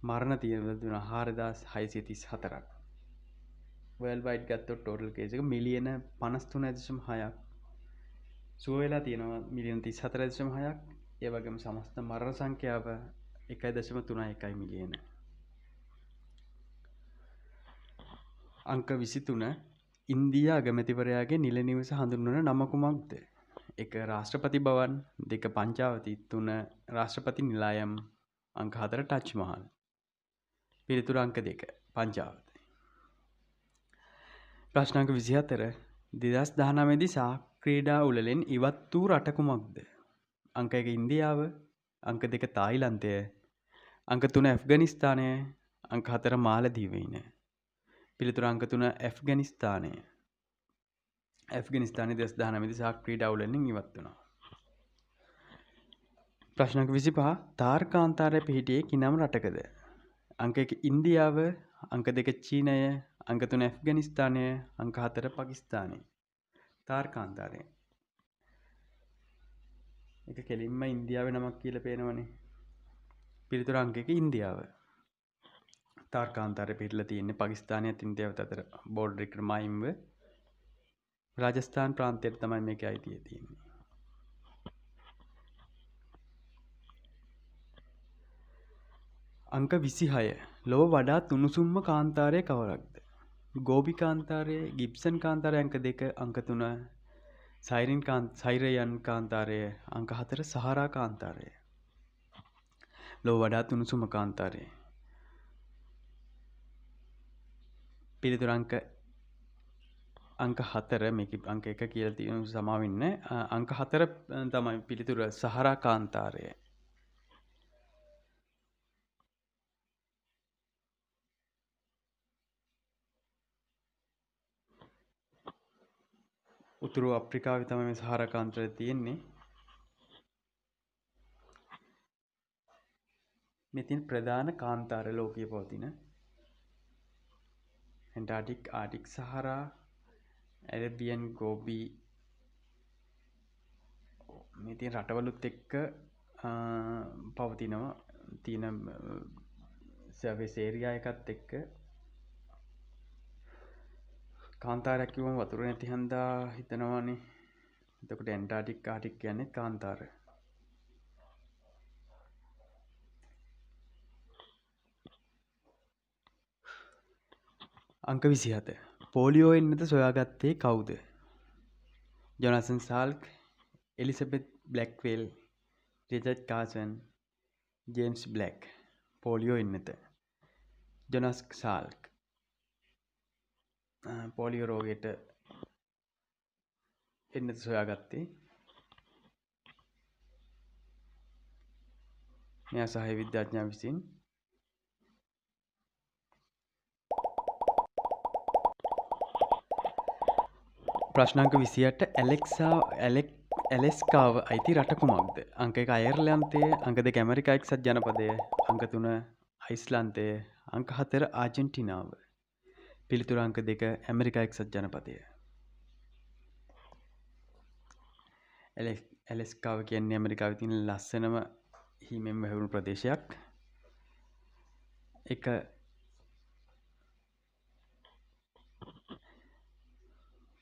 මරණ තියෙනවා 4634ක්. වර්ල්ඩ් වයිඩ් ගත්තොත් ටෝටල් කේස් එක මිලියන 53.6ක්. සුව වෙලා තියෙනවා මිලියන 34.6ක්. ඒ වගේම සමස්ත මරණ සංඛ්‍යාව 1.31 මිලියන. අංක 23 ඉන්දියා අගමැතිවරයාගේ නිල නිවස හඳුන්වන නම කුමක්ද? 1 රාෂ්ට්‍රපති භවන්, 2 පංචාවති, 3 රාෂ්ට්‍රපති නිලායම්, අංක 4 ටච් මහල්. පිළිතුර අංක 2 පංචාවති. ප්‍රශ්න අංක 24 2019 දී සා ක්‍රීඩා උළෙලෙන් ඉවත් වූ රට කුමක්ද? අංක 1 ඉන්දියාව, අංක 2 තායිලන්තය, අංක 3 ඇෆ්ගනිස්තානය, අංක 4 මාලදීවයින. පිළිතුර අංක 3 ඇෆ්ගනිස්තානය. ඇෆ්ගනිස්තානයේ 2019 දී සා ක්‍රීඩා උළෙලෙන් ඉවත් වුණා. ප්‍රශ්නක 25 තාර්කාන්තාරය පිහිටියේ කිනම් රටකද? අංක 1 ඉන්දියාව, අංක 2 චීනය, අංක 3 ඇෆ්ගනිස්තානය, අංක 4 පාකිස්තානය. තාර්කාන්තාරය. ඒක කෙලින්ම ඉන්දියාවේ නමක් කියලා පේනවනේ. පිළිතුර අංක 1 ඉන්දියාව. තාර්කාන්තාරය පිහිටලා තියෙන්නේ පාකිස්තානයත් ඉන්දියාවත් අතර බෝඩර් එකට මයින්ව. රාජස්ථාන් ප්‍රාන්තයට තමයි මේකේ අයිතිය තියෙන්නේ. අංක 26 ලොව වඩාත් උණුසුම්ම කාන්තාරය කවරක්ද? ගෝබි කාන්තාරය, ගිබ්සන් කාන්තාරය අංක 2, අංක 3, සයිරයන් කාන්තාරය අංක 4, සහරා කාන්තාරය. ලොව වඩාත් උණුසුම කාන්තාරය. පිළිතුර අංක 4 මේක අංක 1 කියලා තියෙන සමාව වෙන්න. අංක 4 තමයි පිළිතුර සහරා කාන්තාරය. උතුරු අප්‍රිකාවේ තමයි මේ සහරා කාන්තාරය තියෙන්නේ. මේ තියෙන ප්‍රධාන කාන්තාර ලෝකයේ පවතින ඇන්ටාර්ටික්, ආර්ටික් සහරා, ඇරබියන් ගෝබි මේ තියෙන රටවලුත් එක්ක පවතිනවා. තියෙන සර්විස් ඒරියා එකත් එක්ක කාන්තාරයක් කිව්වම වතුර නැති හන්දා හිතනවානේ. එතකොට ඇන්ටාර්ටික්, ආර්ටික් කියන්නේ කාන්තාර. අංක 27 පෝලියෝ එන්නත සොයාගත්තේ කවුද? ජොනසන් සාල්ක්, එලිසබෙත් බ්ලැක්වෙල්, රිචඩ් කාසන්, ජේම්ස් බ්ලැක්. පෝලියෝ එන්නත ජොනස් සාල්ක්. පෝලියෝ රෝගයට එන්නත සොයාගත්තේ මෙයා සහය විද්‍යාඥයා විසින්. ප්‍රශ්නාංක 28 ඇලෙස්කාව අයිති රට කුමක්ද? අංක 1 අයර්ලන්තය, අංක 2 ඇමරිකා එක්සත් ජනපදය, අංක 3 අයිස්ලන්තය, අංක 4 ආජන්ටිනාව. පිළිතුර අංක 2 ඇමරිකා එක්සත් ජනපදය. ඇලෙස්කාව කියන්නේ ඇමරිකාවේ තියෙන ලස්සනම හිමෙන් වැහුණු ප්‍රදේශයක්. එක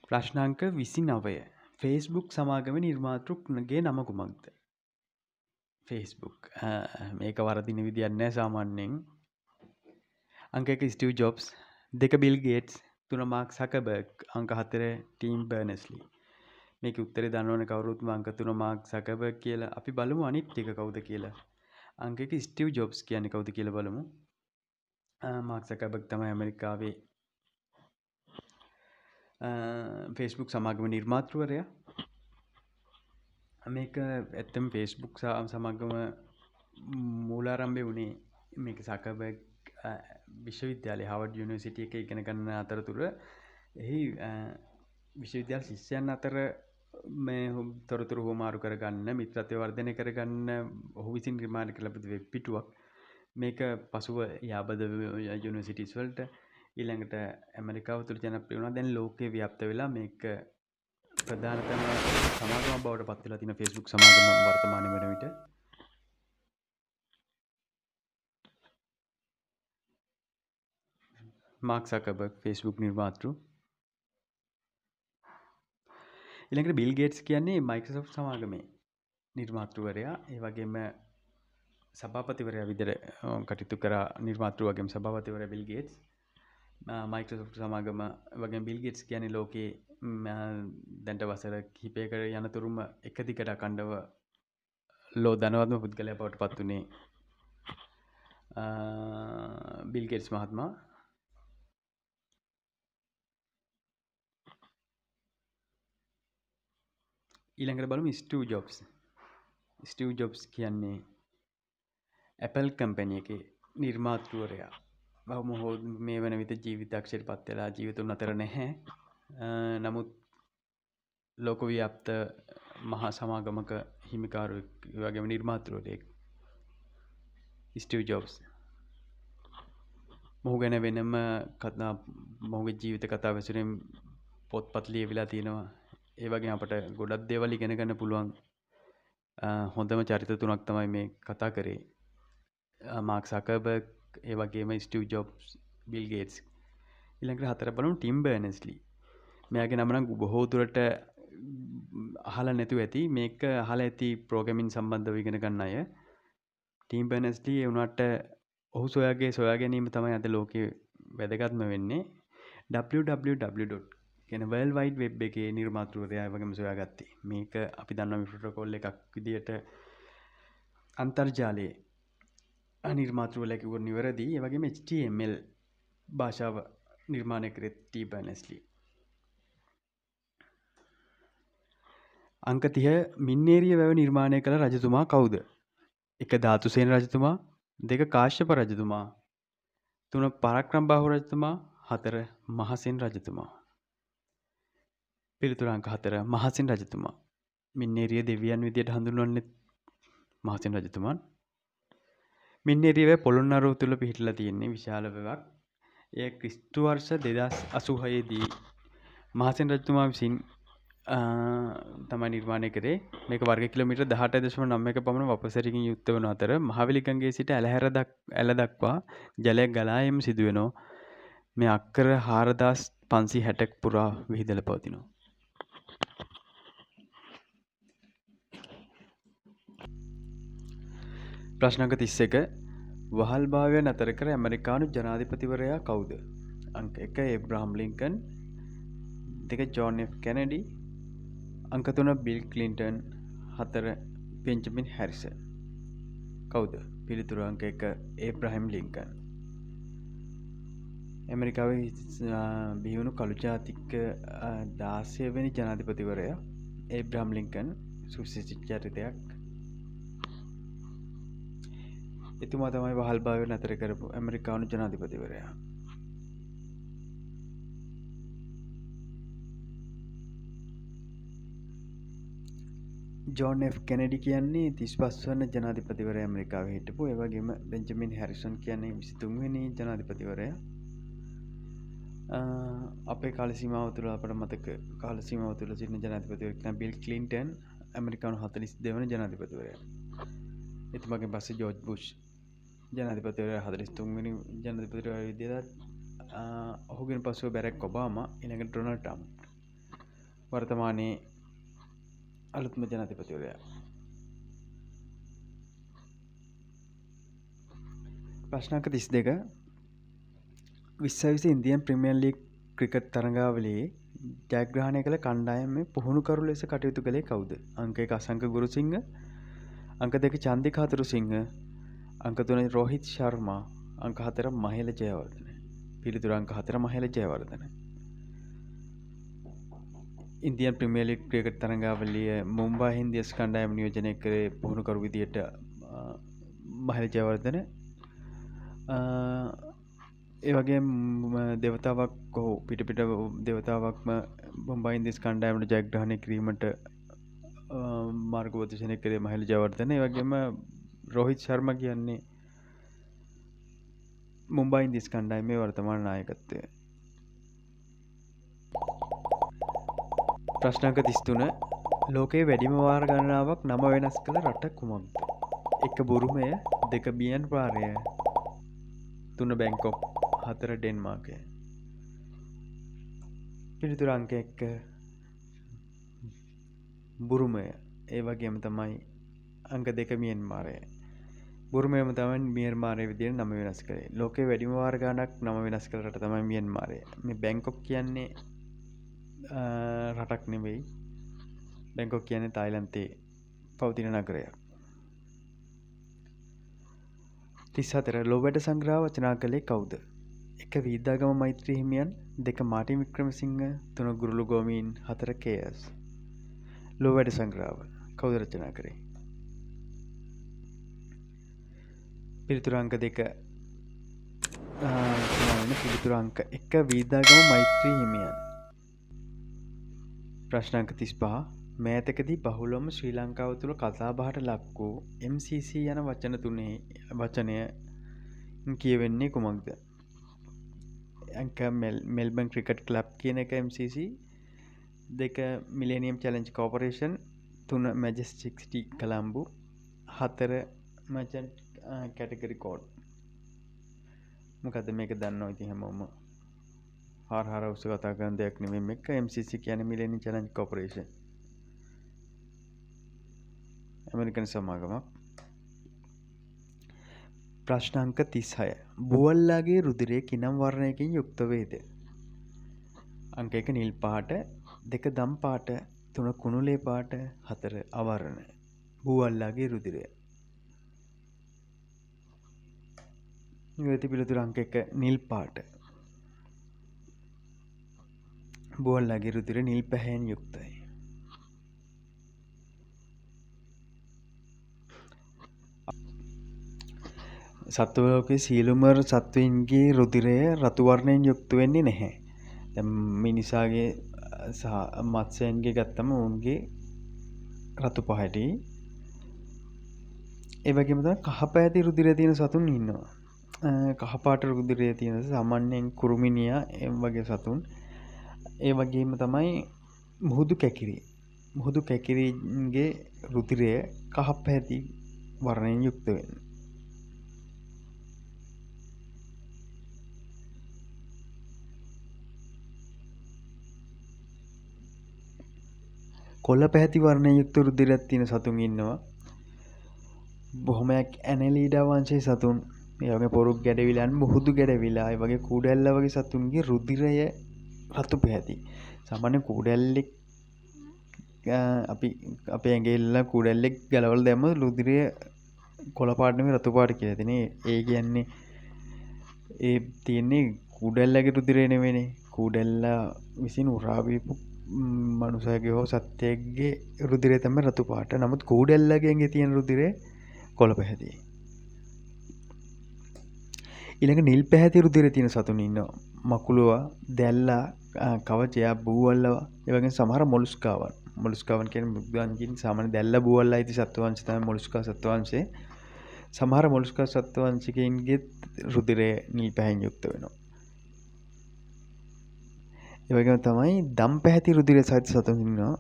ප්‍රශ්නාංක 29 ෆේස්බුක් සමාගමේ නිර්මාතෘගේ නම කුමක්ද? ෆේස්බුක් මේක වරදින විදියක් නෑ සාමාන්‍යයෙන්. අංක 1 Steve Jobs, 2 bill gates, 3 Mark සකර්බර්ග්, අංක 4 ටීම් බර්නර්ස්ලි. මේකේ උත්තරේ දන්නවනේ කවුරුත්. අංක 3 මාර්ක් සකර්බර්ග් කියලා. අපි බලමු අනිත් ටික කවුද කියලා. අංක 1 ස්ටිව් ජොබ්ස් කියන්නේ කවුද කියලා බලමු. මාර්ක් සකර්බර්ග් තමයි ඇමරිකාවේ ෆේස්බුක් සමාගම නිර්මාතෘවරයා. මේක ඇත්තම ෆේස්බුක් සමාගම මූලාරම්භය වුණේ මේක සකර්බර්ග් විශ්වවිද්‍යාලයේ හාවර්ඩ් යුනිවර්සිටි එකේ ඉගෙන ගන්න අතරතුර එහි විශ්වවිද්‍යාල ශිෂ්‍යයන් අතර මේ තොරතුරු හුවමාරු කරගන්න, මිත්‍රත්වය වර්ධනය කරගන්න ඔහු විසින් නිර්මාණය කළ වෙබ් පිටුවක්. මේක පසුව යාබද යුනිවර්සිටිස් වලට ඊළඟට ඇමරිකාව තුළ ජනප්‍රිය වුණා. දැන් ලෝකේ ව්‍යාප්ත වෙලා මේක ප්‍රධානතම සමාගමක් බවට පත් වෙලා තියෙන ෆේස්බුක් සමාගම වර්තමානයේ වන විට. මාර්ක් සකර්බර්ග් ෆේස්බුක් නිර්මාතෘ. ඊළඟට බිල් ගේට්ස් කියන්නේ මයික්‍රොසොෆ්ට් සමාගමේ නිර්මාතෘවරයා. ඒ වගේම සභාපතිවරයා විදිහට කටයුතු කරා. නිර්මාතෘ වගේම සභාපතිවරයා බිල් ගේට්ස්. මයික්‍රොසොෆ්ට් සමාගම වගේම බිල් ගේට්ස් කියන්නේ ලෝකේ දැන්ට වසර කිහිපයකට යනතුරුම එක දිගට අඛණ්ඩව ලෝ ධනවත්ම පුද්ගලයා බවට පත් වුණේ බිල් ගේට්ස් මහත්මයා. ඊළඟට බලමු ස්ටිව් ජොබ්ස්. ස්ටිව් ජොබ්ස් කියන්නේ ඇපල් කම්පැනි එකේ නිර්මාතෘවරයා. මොහු මේ වන විට ජීවිතක්ෂයට පත් වෙලා ජීවිතුන් අතර නැහැ. නමුත් ලෝක ව්‍යාප්ත මහා සමාගමක හිමිකාරුවෙක් වගේම නිර්මාතෘවරයෙක් ස්ටිව් ජොබ්ස්. මොහු ගැන වෙනම කතා මොහුගේ ජීවිත කතා වැසුරෙන් පොත්පත් ලියවිලා තියෙනවා. ඒ වගේ අපට ගොඩක් දේවල් ඉගෙන ගන්න පුළුවන් හොඳම චරිත තුනක් තමයි මේ කතා කරේ. මාක් සකර්බර්ග්, ඒ වගේම ස්ටිව් ජොබ්ස්, බිල් ගේට්ස්. ඊළඟට හතර බලමු ටිම් බර්නර්ස්-ලී. මෙයාගේ නම නම් බොහෝ දුරට අහලා නැතුව ඇති. මේක අහලා ඇති ප්‍රෝග්‍රෑමින් සම්බන්ධව ඉගෙන ගන්න අය. ටිම් බර්නර්ස්-ලී ඒ වුණාට ඔහු සොයා ගැනීම තමයි අද ලෝකයේ වැදගත්ම වෙන්නේ. www. කියන World Wide Web එකේ නිර්මාතෘවරයා වගේම සොයාගත්තේ. මේක අපි දන්නවා ප්‍රොටෝකෝල් එකක් විදියට අන්තර්ජාලයේ නිර්මාතෘවරයා කිව්වොත් නිවැරදි. ඒ වගේම HTML භාෂාව නිර්මාණය කරේ ටී බර්නර්ස්-ලී. අංක 30 මින්නේරිය වැව නිර්මාණය කළ රජතුමා කවුද? 1 ධාතුසේන රජතුමා, 2 කාශ්‍යප රජතුමා, 3 පරාක්‍රම බාහු රජතුමා, 4 මහසෙන් රජතුමා. පිළිතුර අංක 4 මහසෙන් රජතුමා. මින්නේරිය දෙවියන් විදියට හඳුන්වන්නේ මහසෙන් රජතුමාන්. මින්නේරිය වැව පොළොන්නරුව තුල පිහිටලා තියෙන්නේ විශාල වැවක්. එය ක්‍රිස්තු වර්ෂ 2086 දී මහසෙන් රජතුමා විසින් තමයි නිර්මාණය කරේ. මේක වර්ග කිලෝමීටර් 18.91 පමණ වපසරිකින් යුක්ත වන අතර මහවැලි ගඟේ සිට ඇල දක්වා ජලයක් ගලා යාම සිදු වෙනවා. මේ අක්කර 4560ක් පුරා විහිදලා පවතිනවා. ප්‍රශ්න අංක 31 වහල්භාවය නතර කර ඇමරිකානු ජනාධිපතිවරයා කවුද? අංක 1 ඒබ්‍රහම් ලින්කන්, 2 ජෝන් එෆ් කෙනඩි, අංක 3 බිල් ක්ලින්ටන්, 4 බෙන්ජමින් හැරිසන්. කවුද? පිළිතුර අංක 1 ඒබ්‍රහම් ලින්කන්. ඇමරිකාවේ බිහි වුණු කළු ජාතික 16 වෙනි ජනාධිපතිවරයා ඒබ්‍රහම් ලින්කන් සුවිශේෂී චරිතයක්. එතුමා තමයි වහල්භාවය නතර කරපු ඇමරිකානු ජනාධිපතිවරයා. ජෝන් එෆ් කෙනඩි කියන්නේ 35 වන ජනාධිපතිවරයා ඇමරිකාවේ හිටපු. ඒ වගේම බෙන්ජමින් හැරිසන් කියන්නේ 23 වෙනි ජනාධිපතිවරයා. අපේ කාල සීමාව තුළ අපට මතක කාල සීමාව තුළ සිටින ජනාධිපතිවරයෙක් තමයි බිල් ක්ලින්ටන්, ඇමරිකානු 42 වන ජනාධිපතිවරයා. එතුමාගෙන් පස්සේ ජෝර්ජ් බුෂ් ජනාධිපතිවරයා 43 වෙනි ජනාධිපතිවරයා විදිහට. ඔහුගෙන් පසුව බැරක් ඔබාමා, ඊළඟට ඩොනල්ඩ් ට්‍රම්ප් වර්තමානයේ අලුත්ම ජනාධිපතිවරයා. ප්‍රශ්න අංක 32 2020 ඉන්දියන් ප්‍රීමියර් ලීග් ක්‍රිකට් තරඟාවලියේ ජයග්‍රහණය කළ කණ්ඩායමේ පුහුණුකරු ලෙස කටයුතු කළේ කවුද? අංක 1 අසංක ගුරුසිංහ, අංක 2 චන්දික හතුරුසිංහ, අංක 3 රෝහිත් ශර්මා, අංක 4 මහේල ජයවර්ධන. පිළිතුර අංක 4 Mahela Jayawardene. Indian Premier League cricket තරඟාවලිය මුම්බයි ඉන්දියන්ස් කණ්ඩායම නියෝජනය කරේ පුහුණුකරු විදියට මහේල ජයවර්ධන. ඒ වගේ දෙවතාවක් ඔහු පිට දෙවතාවක්ම මුම්බයි ඉන්දියන්ස් කණ්ඩායමට ජයග්‍රහණය කිරීමට මාර්ගෝපදේශනය කරේ මහේල ජයවර්ධන. ඒ වගේම රෝහිත් ශර්මා කියන්නේ මුම්බයි ඉන්දියන්ස් කණ්ඩායමේ වර්තමාන නායකත්වය. ප්‍රශ්න අංක 33 ලෝකයේ වැඩිම වාර ගණනාවක් නම වෙනස් කළ රට කුමක්ද? 1 බුරුමය, 2 මියන්මාරය, 3 බැංකොක්, 4 ඩෙන්මාර්කය. පිළිතුර අංක 1 බුරුමය. ඒ වගේම තමයි අංක 2 මියන්මාරය. බුරුමයම තමයි මියන්මාරය විදිහට නම වෙනස් කරේ. ලෝකයේ වැඩිම වාර ගණනක් නම වෙනස් කළ රට තමයි මියන්මාරය. මේ බැංකොක් කියන්නේ රටක් නෙවෙයි. බැංකොක් කියන්නේ තායිලන්තයේ පවතින නගරයක්. 34 ලෝවැඩ සංග්‍රහ රචනා කළේ කවුද? 1 වීදාගම මෛත්‍රී හිමියන්, 2 මාර්ටින් වික්‍රමසිංහ, 3 ගුරුළු ගෝමීන්, 4 කේ.එස්. ලෝවැඩ සංග්‍රහව කවුද රචනා කරේ? පිළිතුර අංක 2 පිළිතුර අංක 1 වීදාගම මෛත්‍රී හිමියන්. ප්‍රශ්න අංක 35 මෑතකදී බහුලවම ශ්‍රී ලංකාව තුළ කතාබහට ලක් වූ MCC යන වචනය කියවෙන්නේ කුමක්ද? අංක මෙල්බන් ක්‍රිකට් ක්ලබ් කියන එක MCC, 2 මිලේනියම් චැලෙන්ජ් කෝපරේෂන්, 3 මැජෙස්ටික් සිටි කොළඹ, 4 මර්චන්ට් කැටගරි කෝඩ්. මොකද මේක දන්නවා ඉතින් හැමෝම. හාර උස කතා කරන දෙයක් නෙමෙයි මේක. MCC කියන්නේ මිලේනියම් චැලෙන්ජ් කෝපරේෂන්. ඇමරිකන් සමාගමක්. ප්‍රශ්න අංක 36. බුවල්ලාගේ රුධිරය කිනම් වර්ණයකින් යුක්ත වේද? අංක 1 නිල් පාට, 2 දම් පාට, 3 කුණුලේ පාට, 4 අවර්ණ. බුවල්ලාගේ රුධිරය. නිවැරදි පිළිතුර අංක 1 නිල් පාට. බුවල්ලාගේ රුධිරය නිල් පැහැයෙන් යුක්තයි. සත්ව ලෝකයේ සියලුම සත්වයින්ගේ රුධිරය රතු වර්ණයෙන් යුක්ත වෙන්නේ නැහැ. දැන් මිනිසාගේ සහ මත්ස්‍යයන්ගේ ගත්තම උන්ගේ රතු පහටි. ඒ වගේම තමයි කහ පැහැති රුධිරය තියෙන සතුන් ඉන්නවා. කහ පාට රුධිරය තියෙන සාමාන්‍යයෙන් කුරුමිනියා ඒ වගේ සතුන්. ඒ වගේම තමයි මුහුදු කැකිරි. මුහුදු කැකිරිගේ රුධිරය කහ පැහැති වර්ණයෙන් යුක්ත වෙන්නේ. කොළ පැහැති වර්ණයෙන් යුක්ත රුධිරයක් තියෙන සතුන් ඉන්නවා. බොහොමයක් ඇනලීඩා වංශයේ සතුන්, ඒ වගේ පොරුක් ගැඩවිලා, මුහුදු ගැඩවිලා, ඒ වගේ කූඩැල්ල වගේ සතුන්ගේ රුධිරය රතු පැහැති. සාමාන්‍ය කූඩැල්ලෙක් අපි අපේ ඇඟේ කූඩැල්ලෙක් ගලවලා දැම්ම රුධිරය කොළ පාට නෙමෙයි රතු පාට කියලා තියෙන්නේ. ඒ කියන්නේ ඒ තියෙන්නේ කූඩැල්ලගේ රුධිරය නෙවෙයිනේ. කූඩැල්ලා විසින් උරාවිපු මනුස්සයගේ හෝ සත්වයගේ රුධිරය තමයි රතු පාට. නමුත් කූඩැල්ලගේ තියෙන රුධිරය කොළ පැහැති. ඊළඟ නිල් පැහැති රුධිරය තියෙන සතුන් ඉන්නවා. මකුලුවා, දැල්ලා, කවචයා, බූවල්ලා, ඒ වගේ සමහර මොලුස්කාවන්. මොලුස්කාවන් කියන්නේ මෘදුන්ගින් සාමාන්‍ය දැල්ලා බූවල්ලා ඉති සත්ව වංශය තමයි මොලුස්කා සත්ව වංශය. සමහර මොලුස්කා සත්ව වංශිකයින්ගේ රුධිරය නිල් පැහැයෙන් යුක්ත වෙනවා. ඒ වගේම තමයි දම් පැහැති රුධිරය සහිත සතුන් ඉන්නවා.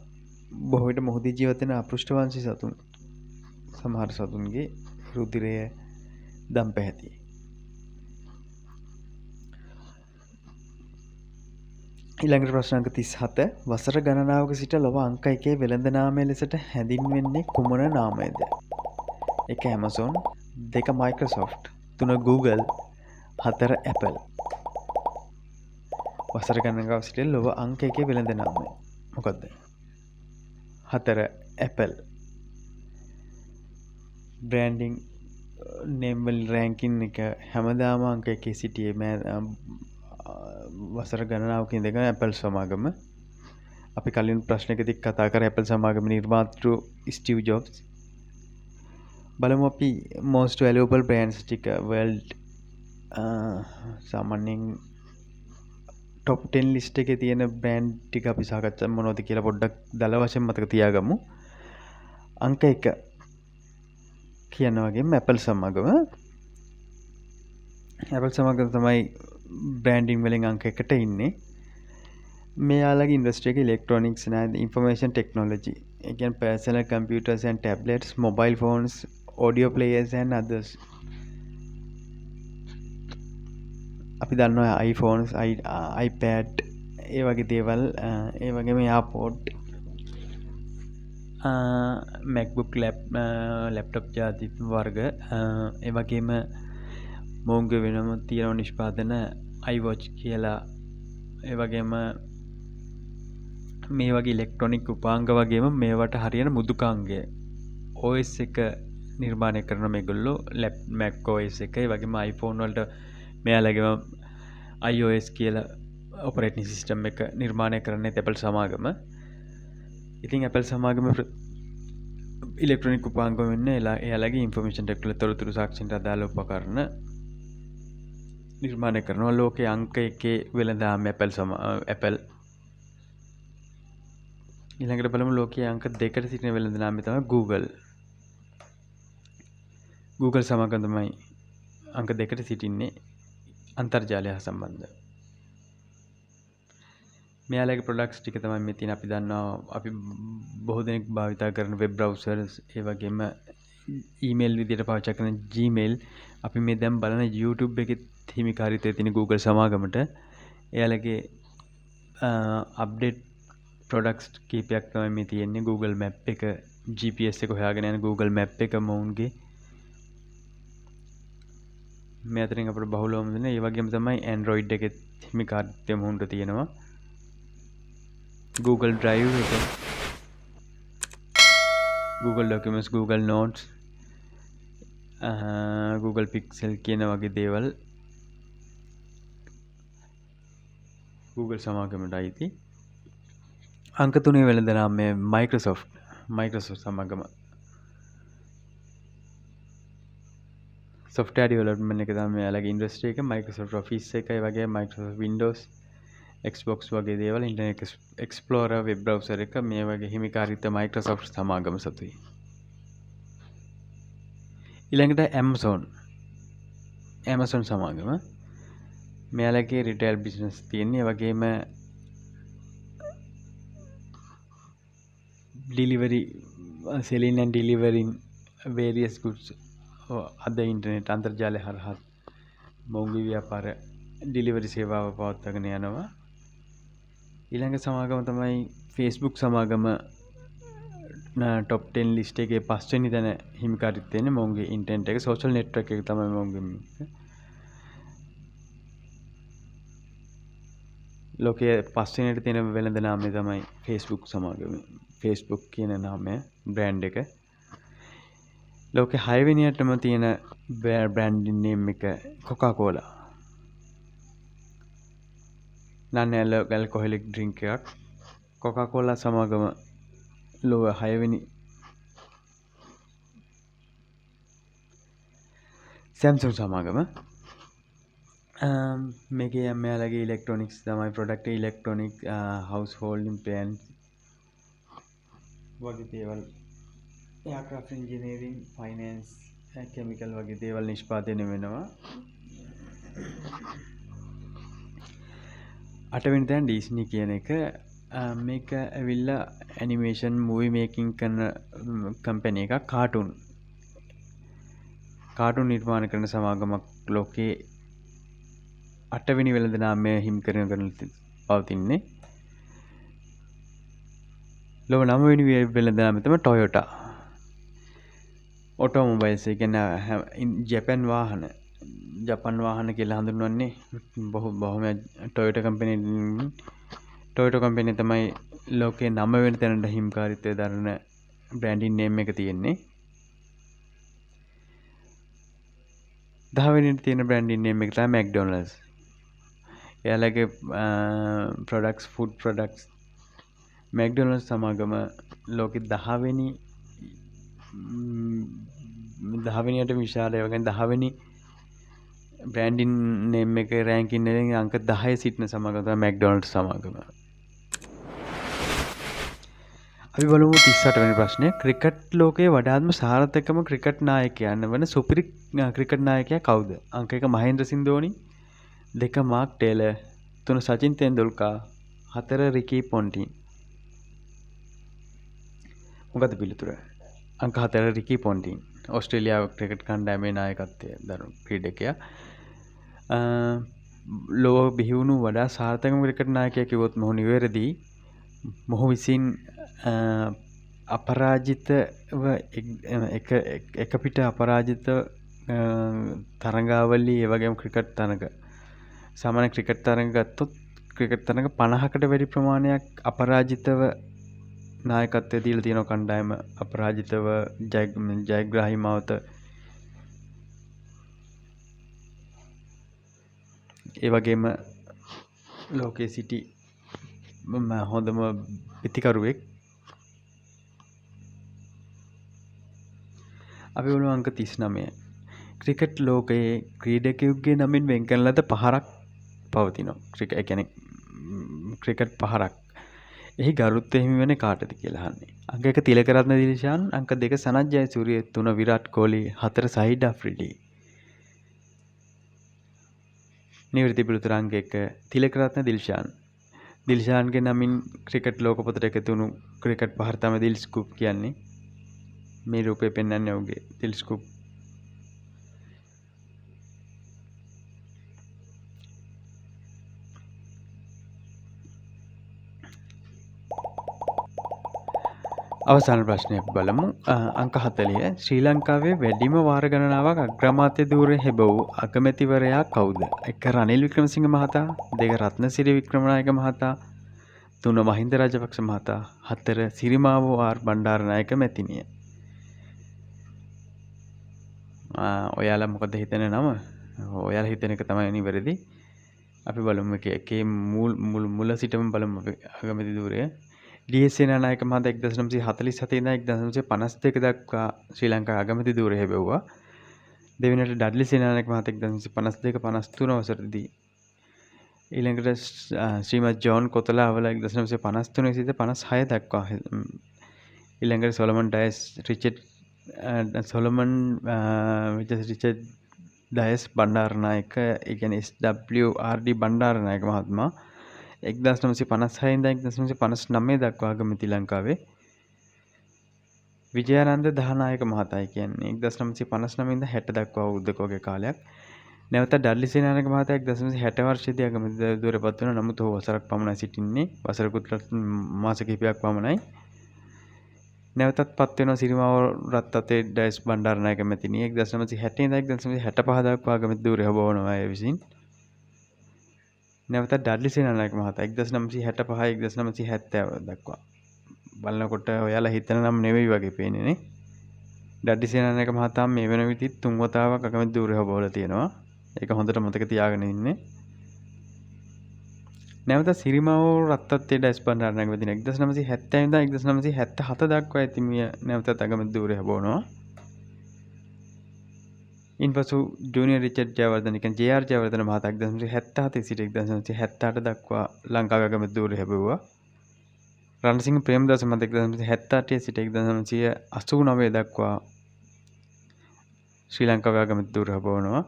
බොහෝ විට මොහොතේ ජීවත් වෙන අපෘෂ්ඨ වංශී සතුන්. සමහර සතුන්ගේ රුධිරය දම් පැහැති. ඊළඟට ප්‍රශ්න අංක 37. වසර ගණනාවක සිට ලොව අංක 1 වෙළඳ නාමය ලෙසට හැඳින්වෙන්නේ කුමන නාමයද? 1 Amazon, 2 Microsoft, 3 Google, 4 Apple. වසර ගණනාවක සිට ලොව අංක 1 වෙළඳ නාමය මොකද්ද? 4 Apple. බ්‍රෑන්ඩින් නේම් වල රෑන්කින් එක හැමදාම අංක 1 සිටියේ වසර ගණනාවක ඉඳගෙන Apple සමාගම. අපි කලින් ප්‍රශ්නකදී කතා කර Apple සමාගම නිර්මාතෘ ස්ටිව් ජොබ්ස්. බලමු අපි most valuable brands ටික world සාමාන්‍යයෙන් top 10 list එකේ තියෙන brand ටික අපි සාකච්ඡා මොනවද කියලා පොඩ්ඩක් දල වශයෙන් මතක තියාගමු. අංක 1 කියන වගේම Apple සමාගම. Apple සමාගම තමයි බ්‍රෑන්ඩින් වලින් අංක 1ට ඉන්නේ. මෙයාලගේ ඉන්ඩස්ට්‍රි එක ඉලෙක්ට්‍රොනික්ස් and information technology. ඒ කියන්නේ personal computers and tablets, mobile phones, audio players and others. අපි දන්නවා iPhones, iPad ඒ වගේ දේවල්, ඒ වගේම AirPod, MacBook laptop ජාති වර්ග, ඒ වගේම මොවුන්ගේ වෙනම තියෙන නිෂ්පාදන iWatch කියලා, ඒ වගේම මේ වගේ ඉලෙක්ට්‍රොනික උපාංග වගේම මේවට හරියන මෘදුකාංගය OS එක නිර්මාණය කරන මේගොල්ලෝ Mac OS එක, ඒ වගේම iPhone වලට මෙයාලගේම iOS කියලා ඔපරේටින් සිස්ටම් එක නිර්මාණය කරන්නේ Apple සමාගම. ඉතින් Apple සමාගම ඉලෙක්ට්‍රොනික උපාංග වෙන්නේ එයාලගේ ඉන්ෆර්මේෂන් ටෙක්නොලොජි තොරතුරු සාක්ෂණයට අදාළ උපකරණ නිර්මාණය කරනවා. ලෝකයේ අංක 1 වෙළඳාම Apple. ඊළඟට බලමු ලෝකයේ අංක 2ට සිටින වෙළඳ නාමය තමයි Google. Google සමාගම තමයි අංක 2ට සිටින්නේ අන්තර්ජාලය හා සම්බන්ධ. මෙයාලගේ ප්‍රොඩක්ට්ස් ටික තමයි මේ තියෙන. අපි දන්නවා අපි බොහෝ දෙනෙක් භාවිතා කරන වෙබ් බ්‍රවුසර්ස්, ඒ වගේම ඊමේල් විදිහට පාවිච්චි කරන Gmail, අපි මේ දැන් බලන YouTube එකේ හිමිකාරීත්වයේ තියෙන Google සමාගමට එයාලගේ අප්ඩේට් ප්‍රොඩක්ට්ස් කීපයක් තමයි මේ තියෙන්නේ. Google Map එක, GPS එක හොයාගෙන යන Google Map එක මොවුන්ගේ මේ අතරින් අපිට බහුලවම දෙන. ඒ වගේම තමයි Android එකේ හිමිකාරීත්වය මොවුන්ට තියෙනවා. Google Drive එක, Google Documents, Google Notes, Google Pixel කියන වගේ දේවල් Google සමාගමට අයිති. අංක 3 වෙළඳ නාමය Microsoft සමාගම. software development එක තමයි මෙයාලගේ ඉන්ඩස්ට්‍රි එක. Microsoft Office එක, ඒ වගේ Microsoft Windows, Xbox වගේ දේවල්, Internet Explorer, web browser එක, මේ වගේ හිමිකාරීත්වය Microsoft සමාගම සතුයි. ඊළඟට Amazon සමාගම. මෙයාලගේ retail business තියෙන්නේ. ඒ වගේම delivery, selling and delivering various goods අද ඉන්ටර්නෙට් අන්තර්ජාලය හරහා මොවුන්ගේ ව්‍යාපාර ඩිලිවරි සේවාව පවත්වාගෙන යනවා. ඊළඟ සමාගම තමයි Facebook සමාගම. top 10 ලිස්ට් එකේ 5 වෙනි තැන හිමිකාරීත්වය තියෙන්නේ මොවුන්ගේ ඉන්ටර්නෙට් එක, සෝෂල් නෙට්වර්ක් එක තමයි මොවුන්ගේ. ලෝකයේ 5 වෙනියට තියෙන වෙළඳ නාමය තමයි Facebook සමාගම. Facebook කියන නාමය බ්‍රෑන්ඩ් එක. ලෝකේ 6 වෙනියටම තියෙන බ්‍රෑන්ඩ් නේම් එක Coca-Cola. non-alcoholic drink එකක්. Coca-Cola සමාගම ලෝක 6 වෙනි. Samsung සමාගම. මේකේ මෙයාලගේ ඉලෙක්ට්‍රොනික්ස් තමයි ප්‍රොඩක්ට්, ඉලෙක්ට්‍රොනික්, household appliance වගේ දේවල්, aircraft engineering, finance, chemical වගේ දේවල් නිෂ්පාදනය වෙනවා. 8 වෙනි තැන Disney කියන එක. මේක ඇවිල්ලා ඇනිමේෂන් මූවි මේකින් කරන කම්පැනි එකක්. කාටුන් නිර්මාණ කරන සමාගමක්. ලෝකේ 8 වෙනි වෙළඳ නාමය හිමි කරගෙන පවතින්නේ. ලෝක 9 වෙනි වෙළඳ නාමය තමයි Toyota. ඔටෝමොබයිල්ස්, ඒ කියන්නේ ජපන් වාහන කියලා හඳුන්වන්නේ බොහොම Toyota කම්පැනි තමයි ලෝකයේ 9 වෙනි තැනට හිමිකාරීත්වය දරන බ්‍රෑන්ඩින් නේම් එක තියෙන්නේ. 10 වෙනියට තියෙන බ්‍රෑන්ඩින් නේම් එක තමයි McDonald's. එයාලගේ ෆුඩ් ප්‍රොඩක්ට්ස්. McDonald's සමාගම ලෝකෙ 10 වෙනියට විශාල, ඒ වගේම 10 වෙනි බ්‍රෑන්ඩින් නේම් එක රෑන්කින් එකෙන් අංක 10 සිටින සමාගම තමයි McDonald's සමාගම. අපි බලමු 38 වෙනි ප්‍රශ්නය. ක්‍රිකට් ලෝකයේ වඩාත්ම සාර්ථකම ක්‍රිකට් නායකයන් වන සුපිරි ක්‍රිකට් නායකයා කවුද? අංක 1 මහේන්ද්‍ර සිං ධෝනි, 2 මාක් ටේලර්, 3 සචින් තෙන්ඩුල්කර්, 4 රිකී පොන්ටින්. මොකද පිළිතුර? අංක 4 රිකී පොන්ටින්. ඕස්ට්‍රේලියාව ක්‍රිකට් කණ්ඩායමේ නායකත්වය දරන ක්‍රීඩකයා. ලෝක බිහිවුණු වඩා සාර්ථකම ක්‍රිකට් නායකයා කිව්වොත් මොහු නිවැරදි. මොහු විසින් අපරාජිතව එක පිට අපරාජිත තරඟාවලි, ඒ වගේම ක්‍රිකට් තරඟ, සාමාන්‍ය ක්‍රිකට් තරඟ ගත්තොත් ක්‍රිකට් තරඟ 50කට වැඩි ප්‍රමාණයක් අපරාජිතව නායකත්වය දීලා තියෙන කණ්ඩායම අපරාජිතව ජයග්‍රාහී මාවත. ඒ වගේම ලෝකයේ සිටි හොඳම පිතිකරුවෙක්. අපි බලමු අංක 39. ක්‍රිකට් ලෝකයේ ක්‍රීඩකයෙකුගේ නමින් වෙන් කරන ලද පහරක් පවතිනවා. ක්‍රිකට් පහරක්. එහි ගරුත්වය හිමි වන්නේ කාටද කියලා අහන්නේ. අංක 1 තිලකරත්න දිල්ෂාන්, අංක 2 සනත් ජයසූරිය, 3 විරාට් කොහ්ලි, 4 සහීඩ් අෆ්රිඩි. නිවැරදි පිළිතුර අංක 1 තිලකරත්න දිල්ෂාන්. දිල්ෂාන්ගේ නමින් ක්‍රිකට් ලෝක පොතට එකතු වුණු ක්‍රිකට් පහර තමයි දිල් ස්කූප් කියන්නේ. මේ රූපේ පෙන්වන්නේ ඔහුගේ දිල් ස්කූප්. අවසාන ප්‍රශ්නයක් බලමු. අංක 40 ශ්‍රී ලංකාවේ වැඩිම වාර ගණනාවක් අග්‍රාමාත්‍ය ධූරය හෙබවූ අගමැතිවරයා කවුද? 1 රනිල් වික්‍රමසිංහ මහතා, 2 රත්නසිරි වික්‍රමනායක මහතා, 3 මහින්ද රාජපක්ෂ මහතා, 4 සිරිමාවෝ ආර් බණ්ඩාරනායක මැතිණිය. ඔයාලා මොකද හිතන නම? ඔයාලා හිතන එක තමයි නිවැරදි. අපි බලමු එකේ මුල සිටම බලමු අපි අගමැති ධූරය. ඩී.එස්. සේනානායක මහතා 1947 ඉඳන් 1952 දක්වා ශ්‍රී ලංකා අගමැති ධූරය හෙබවුවා. දෙවෙනියට ඩඩ්ලි සේනානායක මහතා 1952-53 වසරේදී. ඊළඟට ශ්‍රීමත් ජෝන් කොතලාවල 1953 සිට 56 දක්වා. ඊළඟට සොලමන් රිචඩ් ඩයස් බණ්ඩාරනායක, ඒ කියන්නේ SWRD බණ්ඩාරනායක මහත්මයා 1956 ඉඳන් 1959 දක්වා අගමැති ලංකාවේ. විජයානන්ද දහනායක මහතා කියන්නේ 1959 ඉඳන් 60 දක්වා උද්දකෝගේ කාලයක්. නැවත ඩඩ්ලි සේනානායක මහතා 1960 වර්ෂයේදී අගමැති ධූරයටපත් වුණා. නමුත් ඔහු වසරක් පමණයි සිටින්නේ. වසරකුත් මාස කිහිපයක් පමණයි. නැවතත් පත් වෙනවා සිරිමාවෝ රත්අතේ ඩයස් බණ්ඩාරනායක මැතිණිය 1960 ඉඳන් 1965 දක්වා අගමැති ධූරය හෙබවනවා ඒ විසින්. නැවත ඩඩ්ලි සේනානායක මහතා 1965-1970 දක්වා. බලනකොට ඔයාලා හිතන නම් නෙවෙයි වගේ පේන්නේ නේ. ඩඩ්ලි සේනානායක මහතා මේ වෙන විදිහට 3 වතාවක් අගමැති ධූරය හොබවලා තියෙනවා. ඒක හොඳට මතක තියාගෙන ඉන්න. නැවත සිරිමාවෝ රත්අතේ ඩයස් බණ්ඩාරනායක මැතිණිය 1970 ඉඳන් 1977 දක්වා එතිමිය නැවතත් අගමැති ධූරය හොබවනවා. ඉන්පසු ජූනියර් රිචඩ් ජයවර්ධන කියන්නේ ජේ.ආර්. ජයවර්ධන මහතා 1977 සිට 1978 දක්වා ලංකාවේ අගමැති ධූරය හෙබවුවා. රණසිංහ ප්‍රේමදාස මහතා 1978 සිට 1989 දක්වා ශ්‍රී ලංකාවේ අගමැති ධූරය හෙබවනවා.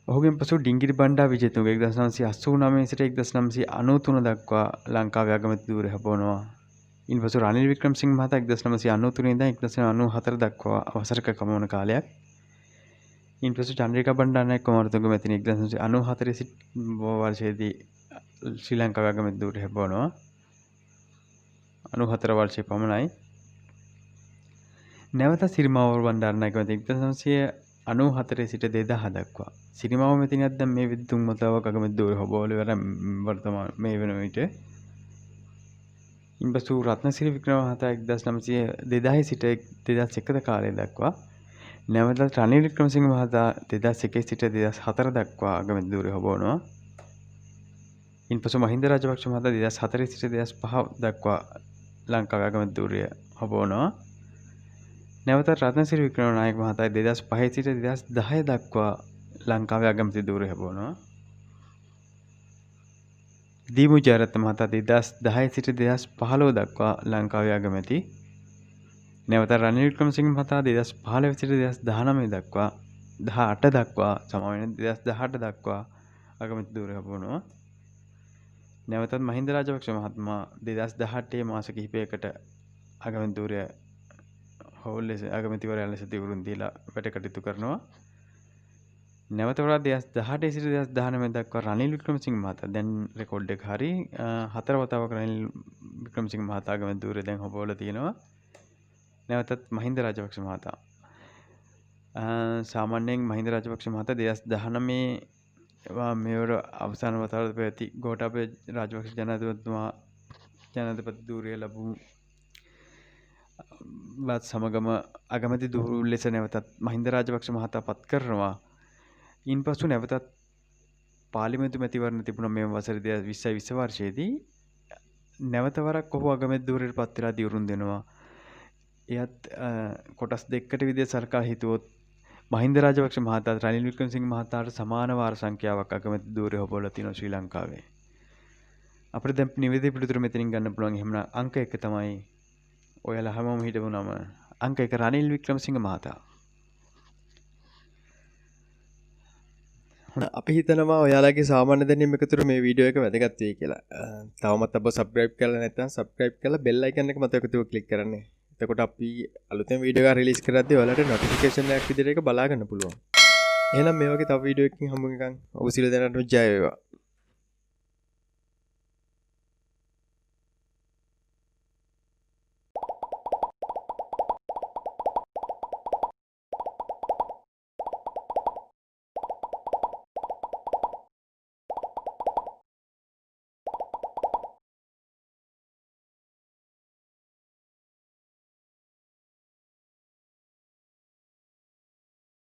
ඔහුගෙන් පසු ඩිංගිරි බණ්ඩා විජේතුංග 1989 සිට 1993 දක්වා ලංකාවේ අගමැති ධූරය හෙබවනවා. ඉන්පසු රනිල් වික්‍රමසිංහ මහතා 1993 ඉඳන් 1994 දක්වා අවසරක කමවන කාලයක්. ඉන්පසු චන්ද්‍රිකා බණ්ඩාරනායක කුමාරතුංග මැතිණිය 1994 සිට වර්ෂයේදී ශ්‍රී ලංකාවේ අගමැති ධූරය හෙබවනවා. 94 වර්ෂයේ පමණයි. නැවත සිරිමාවෝ බණ්ඩාරනායක මැතිණිය 1994 සිට 2000 දක්වා. සිරිමාවෝ මැතිණියත් දැන් මේ විදිහට 3 වතාවක් අගමැති ධූරය හොබවල වර්තමාන මේ වෙන විට. ඉන්පසු රත්නසිරි වික්‍රම මහතා 2000 සිට 2001 කාලය දක්වා. නැවතත් රනිල් වික්‍රමසිංහ මහතා 2001 සිට 2004 දක්වා අගමැති ධූරය හොබවනවා. ඉන්පසු මහින්ද රාජපක්ෂ මහතා 2004 සිට 2005 දක්වා ලංකාවේ අගමැති ධූරය හොබවනවා. නැවතත් රත්නසිරි වික්‍රමනායක මහතා 2005 සිට 2010 දක්වා ලංකාවේ අගමැති ධූරය හොබවනවා. දීමු ජයරත්න මහතා 2010 සිට 2015 දක්වා ලංකාවේ අගමැති. නැවත රනිල් වික්‍රමසිංහ මහතා 2015 සිට 2019 දක්වා 18 දක්වා 2018 දක්වා අගමැති ධූරය හොබවනවා. නැවතත් මහින්ද රාජපක්ෂ මහත්මයා 2018 මාස කිහිපයකට අගමැති ධූරය අගමැතිවරයා ලෙස දිවුරුම් දීලා වැඩ කටයුතු කරනවා. නැවත වරක් 2018 සිට 2019 දක්වා රනිල් වික්‍රමසිංහ මහතා දැන් රෙකෝඩ් එක හරි 4 වතාවක් රනිල් වික්‍රමසිංහ මහතා අගමැති ධූරය දැන් හොබවලා තියෙනවා. නැවතත් මහින්ද රාජපක්ෂ මහතා සාමාන්‍යයෙන් මහින්ද රාජපක්ෂ මහතා 2019 මෙවර අවසාන වතාවට පැවති ගෝඨාභය රාජපක්ෂ ජනාධිපතිතුමා ජනාධිපති ධූරය ලැබුම් වත් සමගම අගමැති ධූර ලෙස නැවතත් මහින්ද රාජපක්ෂ මහතා පත් කරනවා. ඉන්පසු නැවතත් පාර්ලිමේන්තු මැතිවරණ තිබුණා මේ වසරේ 2020 වර්ෂයේදී. නැවත වරක් ඔහු අගමැති ධූරයට පත් වෙලා දිවුරුම් දෙනවා. එයත් කොටස් දෙකකට විදිහට සලකා හිතුවොත් මහින්ද රාජපක්ෂ මහතා රනිල් වික්‍රමසිංහ මහතාට සමාන වාර සංඛ්‍යාවක් අගමැති ධූරය හොබවලා තියෙනවා ශ්‍රී ලංකාවේ. අපිට දැන් නිවැරදි පිළිතුර මෙතනින් ගන්න පුළුවන්. එහෙනම් අංක 1 තමයි ඔයාලා හැමෝම හිතපු නම අංක 1 රනිල් වික්‍රමසිංහ මහතා. අපි හිතනවා ඔයාලගේ සාමාන්‍ය දැනීම එකතුර මේ වීඩියෝ එක වැදගත් වෙයි කියලා. තවමත් ඔබ සබ්ස්ක්‍රයිබ් කරලා නැත්නම් සබ්ස්ක්‍රයිබ් කරලා බෙල් අයිකන් එක මත එකතුව ක්ලික් කරන්න. එතකොට අපි අලුතෙන් වීඩියෝ එක රිලීස් කරද්දී ඔයාලට නොටිෆිකේෂන් එකක් විදිහට ඒක බලා ගන්න පුළුවන්. එහෙනම් මේ වගේ තව වීඩියෝ එකකින් හමු වෙනකන් ඔබ සියලු දෙනාටම ජය වේවා.